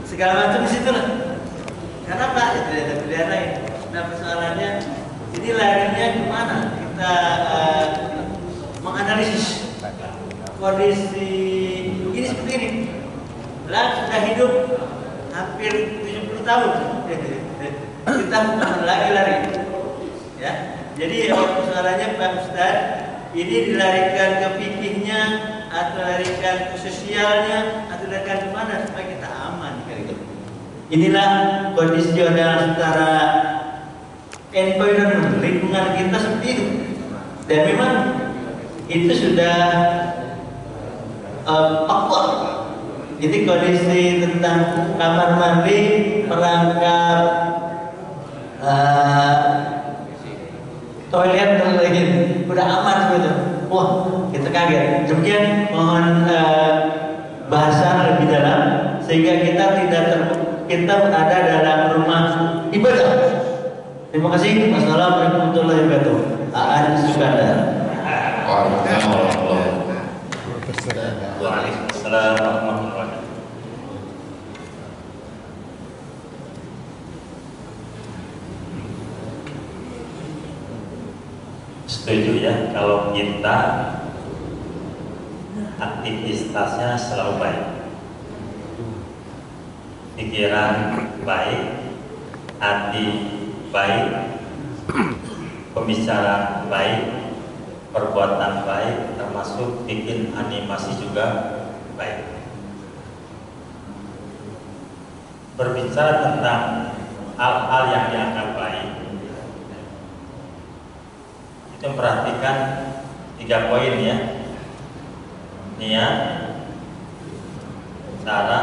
segala macam di situ lah. Kenapa? Itu ada pilihan lain. Nah persoalannya, ini larinya kemana? Kita menganalisis kondisi ini seperti ini. Lah sudah hidup hampir 70 tahun. Kita bukan lagi lari. Ya. Jadi persoalannya Pak Ustaz, ini dilarikan ke fikihnya atau dilarikan ke sosialnya atau dilarikan ke mana supaya kita aman kali itu. Inilah kondisional secara environment, lingkungan kita seperti itu. Dan memang itu sudah faktor. Jadi kondisi tentang kamar mandi, perangkap toilet dan lain udah aman gitu. Wah, kita kaget. Demikian mohon bahasa lebih dalam sehingga kita kita berada dalam rumah ibadah. Terima kasih. Wassalamualaikum warahmatullahi wabarakatuh. Aan Sukandar. Waalaikumsalam warahmatullahi wabarakatuh. Setuju ya, kalau kita aktivitasnya selalu baik, pikiran baik, hati baik, pembicaraan baik, perbuatan baik, termasuk bikin animasi juga baik. Berbicara tentang hal-hal yang dianggap baik, itu perhatikan 3 poin ya: niat, cara,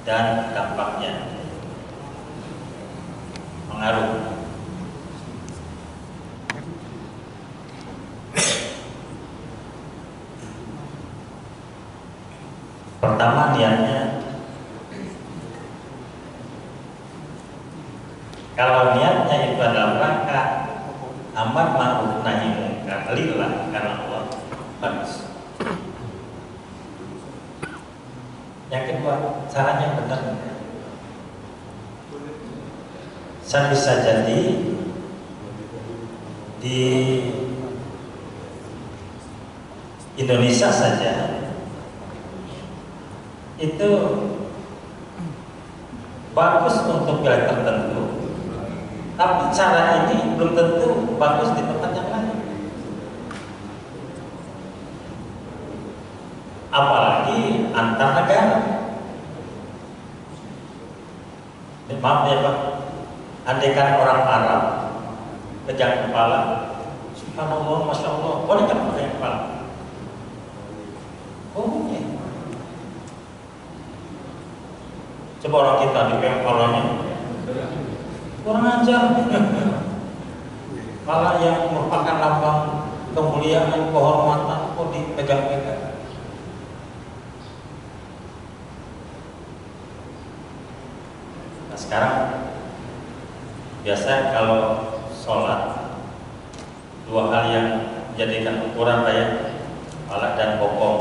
dan dampaknya. Pengaruh. Pertama, niatnya. Kalau niatnya itu adalah rangka amar ma'ruf nahi munkar lillah karena Allah, bagus. Yang kedua, caranya benar. Saya bisa jadi di Indonesia saja itu bagus untuk wilayah tertentu, tapi cara ini belum tentu bagus di tempat yang lain. Apalagi antar negara. Maaf ya Pak, andaikan orang Arab pegang kepala, subhanallah, masya Allah, boleh nggak pegang kepala? Oh boleh. Coba orang kita dipegang kepalanya, kurang ajar. Kepala yang merupakan lambang kemuliaan, kehormatan, kok dipegang-pegang. Nah sekarang biasa kalau sholat dua hal yang menjadikan ukuran kayak kepala dan bokong.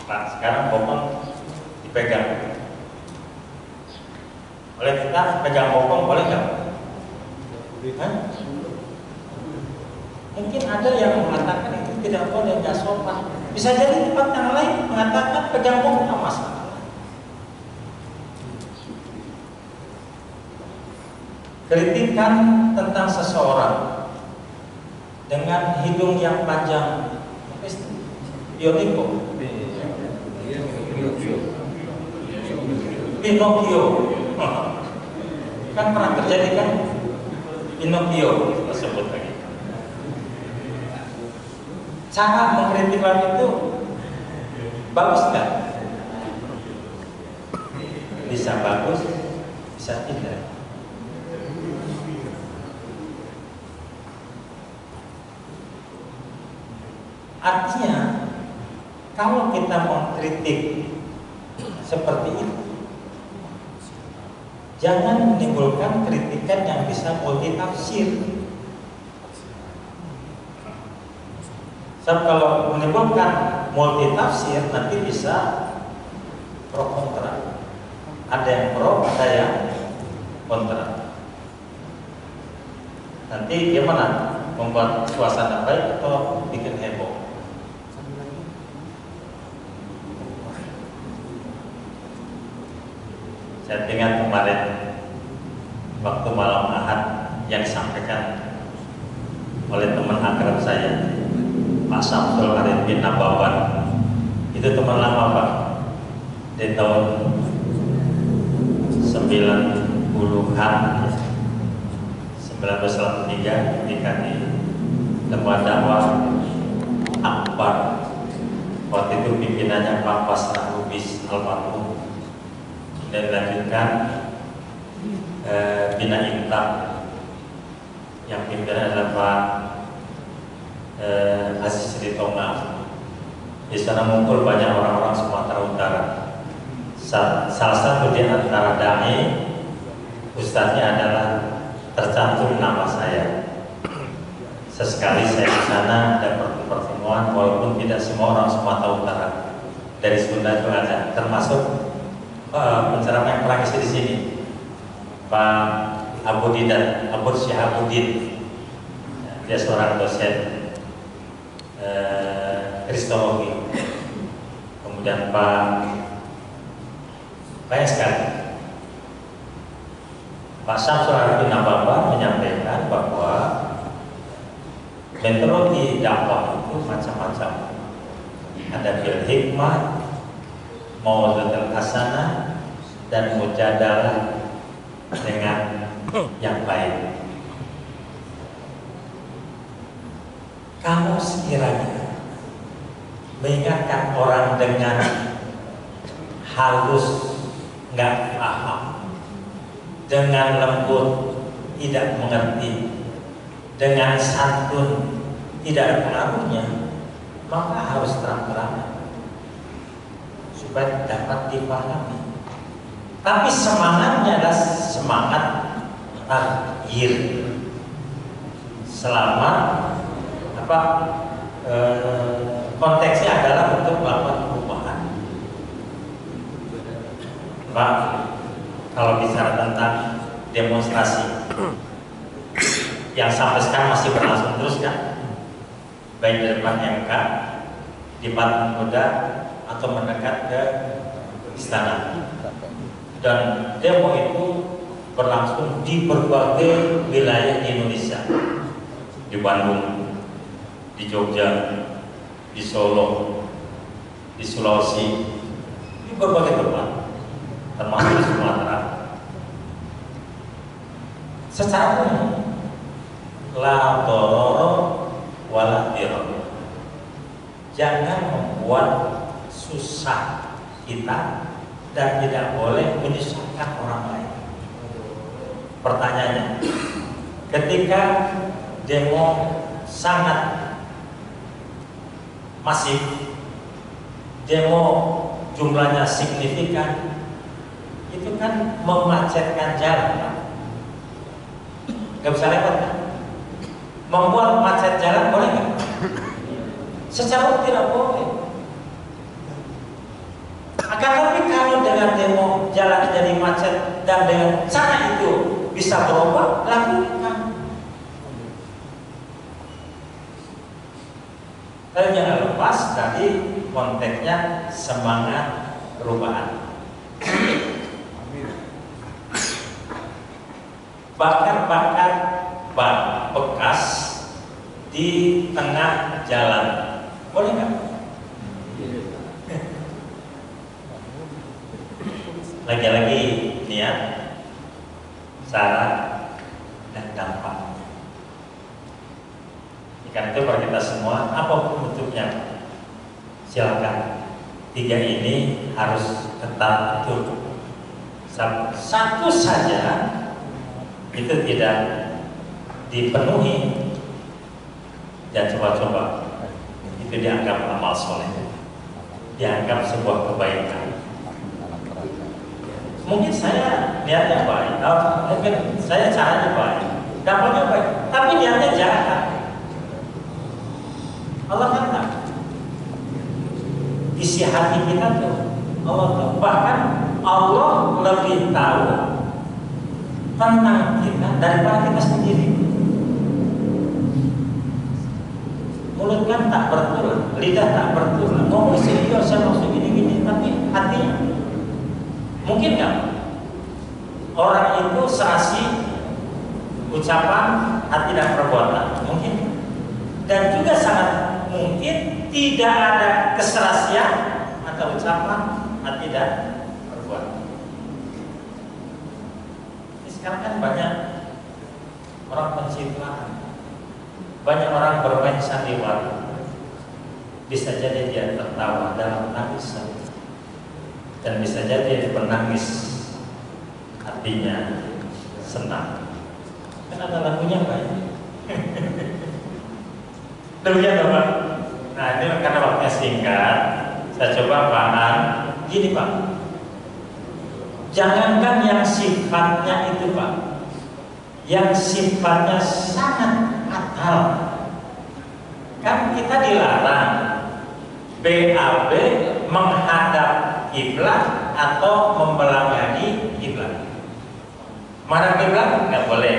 Nah sekarang bokong dipegang. Oleh kita pegang bokong boleh nggak? Mungkin ada yang mengatakan itu tidak boleh, nggak sopan. Bisa jadi tempat yang lain mengatakan pegang bokong nggak masalah. Kritikan tentang seseorang dengan hidung yang panjang, Pinocchio, kan pernah terjadi kan? Pinocchio tersebut lagi. Cara mengkritik itu bagus nggak? Bisa bagus, bisa tidak. Artinya, kalau kita mengkritik seperti itu, jangan menimbulkan kritikan yang bisa multitafsir. Sebab kalau menimbulkan multitafsir nanti bisa pro kontra. Ada yang pro, ada yang kontra. Nanti gimana? Membuat suasana baik atau bikin heboh? Saya ingat kemarin waktu malam Ahad yang disampaikan oleh teman akrab saya, Pak Samsul Arif bin Nabawan. Itu teman lama Pak, di tahun 90-an, 1983 ketika di lembaga dakwah Akbar. Waktu itu pimpinannya Pak Pasrah Lubis almarhum, dan dilanjutkan Bina Intak yang pimpinan adalah Pak Aziz Ritonga. Di sana muncul banyak orang-orang Sumatera Utara. Salah satu di antara dai, ustadznya adalah tercantum nama saya. Sesekali saya di sana ada pertemuan, walaupun tidak semua orang Sumatera Utara, dari Sunda juga ada, termasuk penceramah yang pernah di sini, Pak Abu Didan, Abu Syihabuddin. Dia seorang dosen kristologi. Kemudian banyak sekali. Pak Samsul Arif bin Nabawan menyampaikan bahwa metode dakwah itu macam-macam. Ada bil hikmah, mau'izatul hasanah, dan mujadalah dengan yang baik. Kamu sekiranya mengingatkan orang dengan halus, nggak paham, dengan lembut, tidak mengerti, dengan santun, tidak ada pengaruhnya, maka harus terang-terangan supaya dapat dipahami. Tapi semangatnya adalah semangat taghir. Selama konteksnya adalah untuk melakukan perubahan. Pak, kalau bicara tentang demonstrasi yang sampai sekarang masih berlangsung terus kan, baik di depan MK, di Patung Kuda, atau mendekat ke istana. Dan demo itu berlangsung di berbagai wilayah di Indonesia, di Bandung, di Jogja, di Solo, di Sulawesi, di berbagai tempat, termasuk di Sumatera. Secara umum, la dororo wala diror. Jangan membuat susah kita dan tidak boleh menyusahkan orang lain. Pertanyaannya, ketika demo sangat masif, demo jumlahnya signifikan, itu kan memacetkan jalan, Pak. Gak bisa lewat kan? Membuat macet jalan boleh nggak? Secara umum tidak boleh. Akan tapi kalau dengan demo jalan jadi macet dan dengan cara itu bisa berubah, lakukan. Tapi jangan lepas dari konteksnya semangat perubahan. Bakar-bakar ban bekas di tengah jalan, boleh nggak? Lagi-lagi niat, syarat, dan dampak. Karena itu bagi kita semua, apapun bentuknya, silakan. 3 ini harus ketat betul. Satu saja itu tidak dipenuhi dan coba-coba itu dianggap amal soleh, dianggap sebuah kebaikan. Mungkin saya niatnya baik, mungkin saya caranya baik, dampaknya baik, tapi niatnya jahat. Allah kan tahu isi hati kita tuh, Allah tahu. Bahkan Allah lebih tahu tentang kita daripada kita sendiri. Mulut kan tak bertulang, lidah tak bertulang, ngomong serius saya maksud gini-gini, tapi hatinya mungkin nggak? Orang itu serasi ucapan, hati dan perbuatan, mungkin. Dan juga sangat mungkin tidak ada keserasian atau ucapan, hati dan perbuatan. Sekarang kan banyak orang pencitraan, banyak orang bermain sandiwara. Bisa jadi dia tertawa dalam tangisan, dan bisa jadi dia menangis hatinya senang. Kan ada lagunya banyak. Demikian Pak. Nah ini karena waktunya singkat, saya coba paham. Gini Pak, jangankan yang sifatnya itu Pak, yang sifatnya sangat fatal. Kan kita dilarang BAB menghadap kiblat atau membelakangi kiblat. Menghadap kiblat nggak boleh,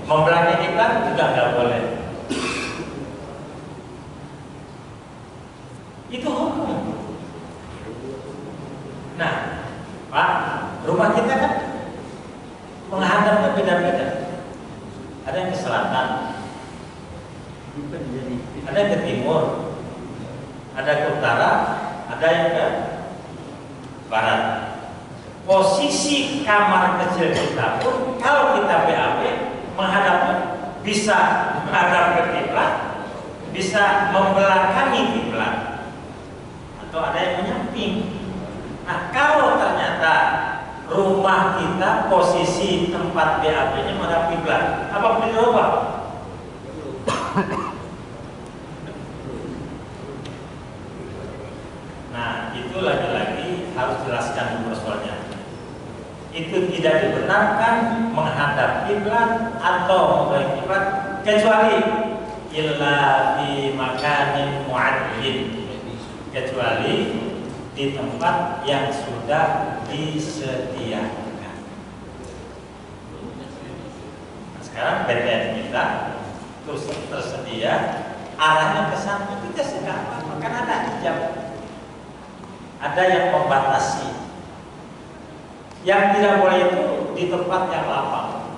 membelakangi kiblat juga nggak boleh. Itu hukum. Nah, Pak, rumah kita kan menghadapnya beda-beda. Ada yang ke selatan, ada yang ke timur, ada ke utara, ada yang ke barat. Posisi kamar kecil kita pun kalau kita BAB menghadapnya bisa menghadap ke kiblat, bisa membelakangi kiblat, atau ada yang menyamping. Nah, kalau ternyata rumah kita posisi tempat BAB-nya menghadap kiblat, apa perlu dirubah? Nah, itu lagi-lagi harus jelaskan dulu soalnya. Itu tidak dibenarkan menghadap kiblat atau membelakangi kiblat kecuali illa fi makanin mu'addin, kecuali di tempat yang sudah disediakan. Sekarang BTN kita terus tersedia arahnya ke sana, kita sudah apa? Kan ada hijab, ada yang membatasi. Yang tidak boleh itu di tempat yang lapang,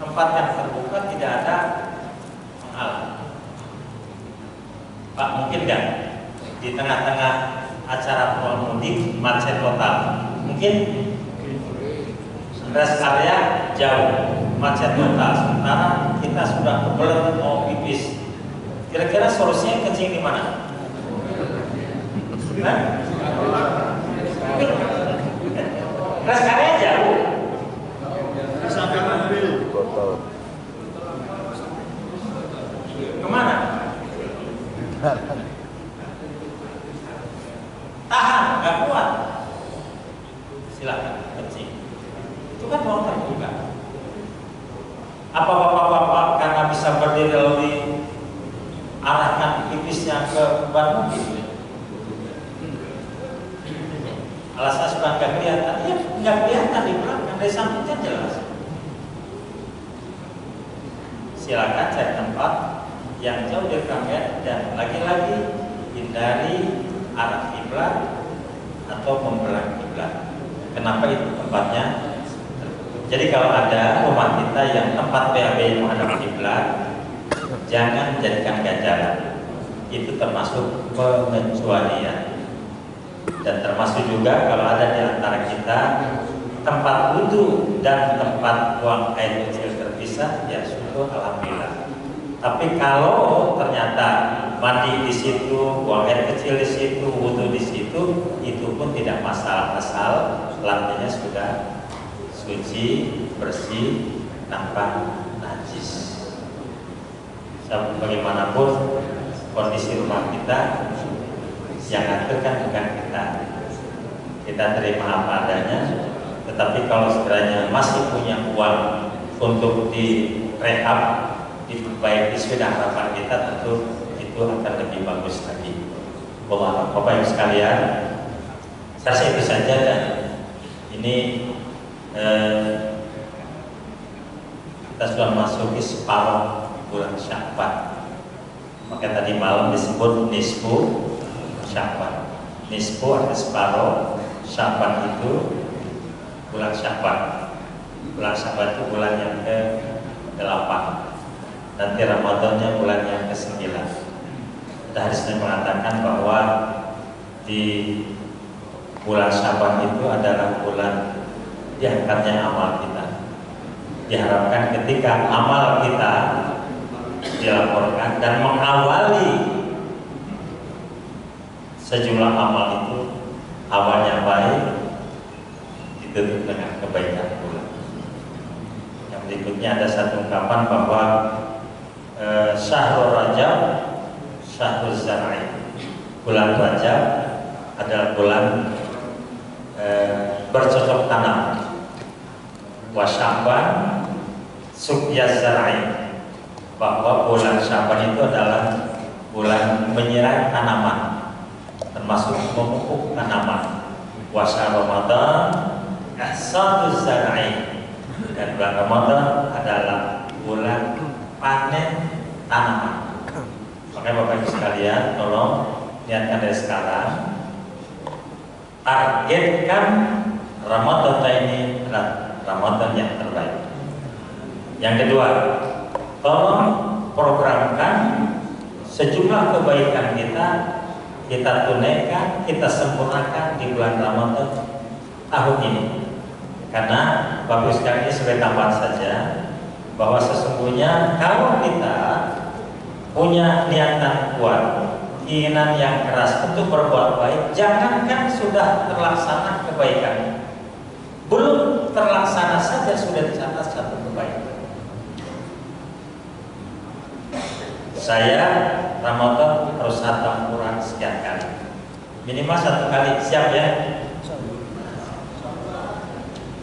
tempat yang terbuka, tidak ada penghalang. Pak, mungkin nggak di tengah-tengah acara pulang mudik macet total? Mungkin rest area jauh, macet total. Sementara kita sudah kebelet mau pipis. Kira-kira solusinya kencing di mana? Rest area jauh. Sampai mobil. Kemana? Tahan, nggak kuat. Silakan kencing. Itu kan ruang terbuka. Apa bapak-bapak karena bisa berdiri lalu arahkan pipisnya ke ban mobil? Alasan supaya nggak kelihatan, ya nggak kelihatan di belakang, dari sampingnya jelas. Silakan cari tempat yang jauh dari kamera dan lagi-lagi hindari arah kiblat atau membelah kiblat. Kenapa itu tempatnya? Jadi kalau ada rumah kita yang tempat PAB yang menghadap kiblat, jangan jadikan ganjaran. Itu termasuk pengecualian. Dan termasuk juga kalau ada di antara kita tempat wudhu dan tempat buang air kecil terpisah, ya syukur alhamdulillah. Tapi kalau ternyata mandi di situ, buang air kecil di situ, wudhu di situ, itu pun tidak masalah asal lantainya sudah suci, bersih, tanpa najis. Bagaimanapun kondisi rumah kita, yang ngatur kan bukan kita. Kita terima apa adanya. Tetapi kalau sebenarnya masih punya uang untuk direhab, diperbaiki, sudah harapan kita tentu itu akan lebih bagus lagi. Bapak Ibu sekalian, saya rasa itu saja. Dan ini kita sudah masuk di separuh bulan Sya'ban. Maka tadi malam disebut nisfu Sya'ban. Nisfu atau separuh, Sya'ban itu bulan Sya'ban. Bulan Sya'ban itu bulan yang ke-8. Nanti Ramadannya bulan yang ke-9. Hadis mengatakan bahwa di bulan Sya'ban itu adalah bulan diangkatnya amal kita. Diharapkan ketika amal kita dilaporkan dan mengawali sejumlah amal itu, awalnya baik ditutup dengan kebaikan pula. Yang berikutnya ada satu ungkapan bahwa Syahrul Rajab Syahrul Zar'i, bulan Rajab adalah bulan bercocok tanam. Wa Sya'ban Suqyaz Zar'i, bahwa bulan Sya'ban itu adalah bulan menyiram tanaman, termasuk memupuk tanaman. Wa Ramadan Ihsaduz Zar'i, dan bulan Ramadan adalah bulan panen tanaman. Makanya Bapak Ibu sekalian, tolong niatkan dari sekarang, targetkan Ramadan ini adalah Ramadan yang terbaik. Yang kedua, tolong programkan sejumlah kebaikan kita tunaikan, kita sempurnakan di bulan Ramadan tahun ini. Karena Bapak Ibu sekalian, ini sebagai tambahan saja, bahwa sesungguhnya kalau kita punya niatan kuat, keinginan yang keras untuk berbuat baik, jangankan sudah terlaksana kebaikan, belum terlaksana saja sudah dicatat satu kebaikan. Saya Ramadan harus hatam Quran sekian kali, minimal 1 kali, siap ya?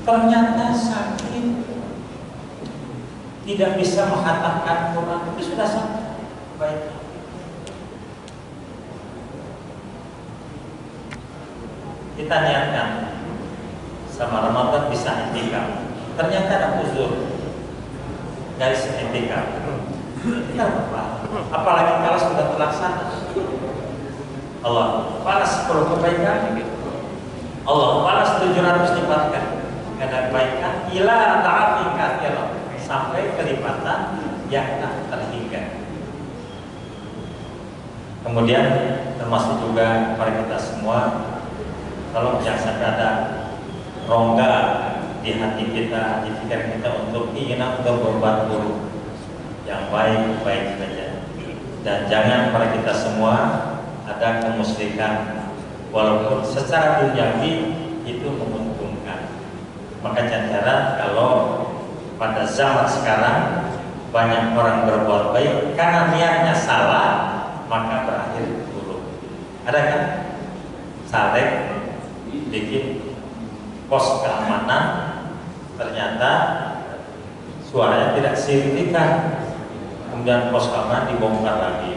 Ternyata sakit, tidak bisa menghatamkan Quran, itu sudah sangat baik. Kita niatkan sama Ramadan bisa intikam, ternyata ada uzur, garis etika. Kita apa? Apalagi kalau sudah terlaksana. Allah balas 10 kebaikan, Allah balas 700 lipatkan kebaikan ila ta'afin katsira, sampai kelipatan yang tak terhingga. Kemudian termasuk juga para kita semua, kalau jangan sampai ada rongga di hati kita, di pikiran kita untuk keinginan untuk berbuat buruk. Yang baik-baik saja. Dan jangan para kita semua ada kemusyrikan, walaupun secara duniawi itu menguntungkan. Maka jangan kalau pada zaman sekarang banyak orang berbuat baik karena niatnya salah, maka berakhir buruk. Ada kan? Saleh bikin pos keamanan, ternyata suaranya tidak signifikan. Kemudian pos keamanan dibongkar lagi.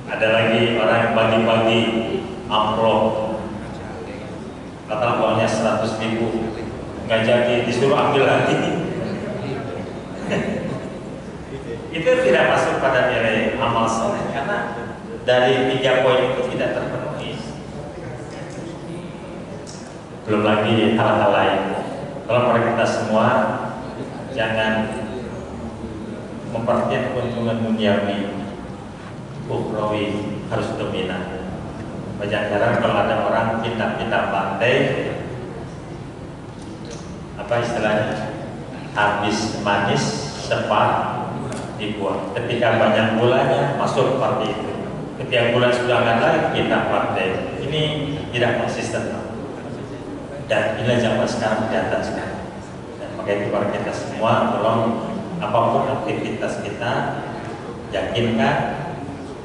Ada lagi orang yang bagi-bagi amplop, kata uangnya 100.000, nggak jadi, disuruh ambil lagi. Itu tidak masuk pada nilai amal soleh, karena dari 3 poin itu tidak terpenuhi. Belum lagi hal-hal lain. Kalau kita semua jangan memperhatikan keuntungan duniawi, ukhrawi harus dominan. Jangan kalau ada orang pindah-pindah pantai, apa istilahnya, habis manis sepah dibuang. Ketika banyak gulanya masuk partai itu. Ketika gula sudah nggak lagi pindah partai. Ini tidak konsisten. Dan inilah zaman sekarang kelihatan sekali. Dan maka itu para kita semua, tolong apapun aktivitas kita, yakinkan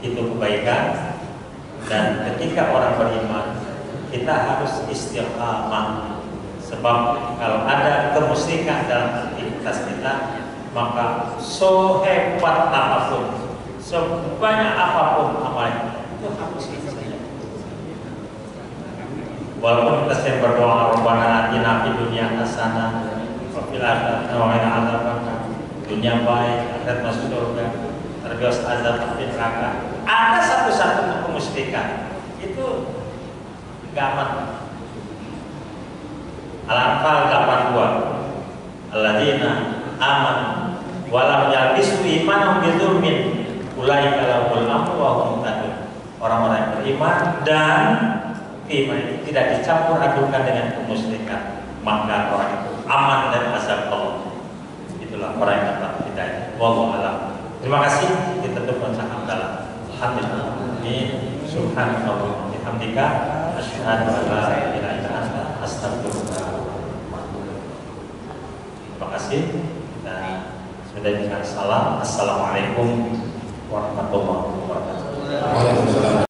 itu kebaikan. Dan ketika orang beriman, kita harus istiqamah. Sebab kalau ada kemusyrikan dalam aktivitas kita, maka sehebat apapun, sebanyak apapun amalnya, itu harus saja. Walaupun kita sering berdoa, Rabbana atina fid dunya hasanah wa fil akhirati wa qina adzabannar. Dunia baik, akhirat masuk surga, terbius azab neraka. Ada satu-satu kemusyrikan, itu nggak aman. Al-Anfal 82, alladzina amanu wa lam yalbisu imanahum bidzulmin ulaika lahumul amnu wa hum muhtadun. Orang-orang yang beriman dan iman itu tidak dicampur adukan dengan kemusyrikan, maka orang itu aman dari azab Allah. Itulah orang yang dapat hidayah. Wallahu a'lam. Terima kasih. Kita tutup dengan hamdalah. Alhamdulillah. Subhanallah wa bihamdika asyhadu an la ilaha illa anta astaghfiruka. Terima kasih. Dan sudah dengan salam. Assalamualaikum warahmatullahi wabarakatuh. Waalaikumsalam.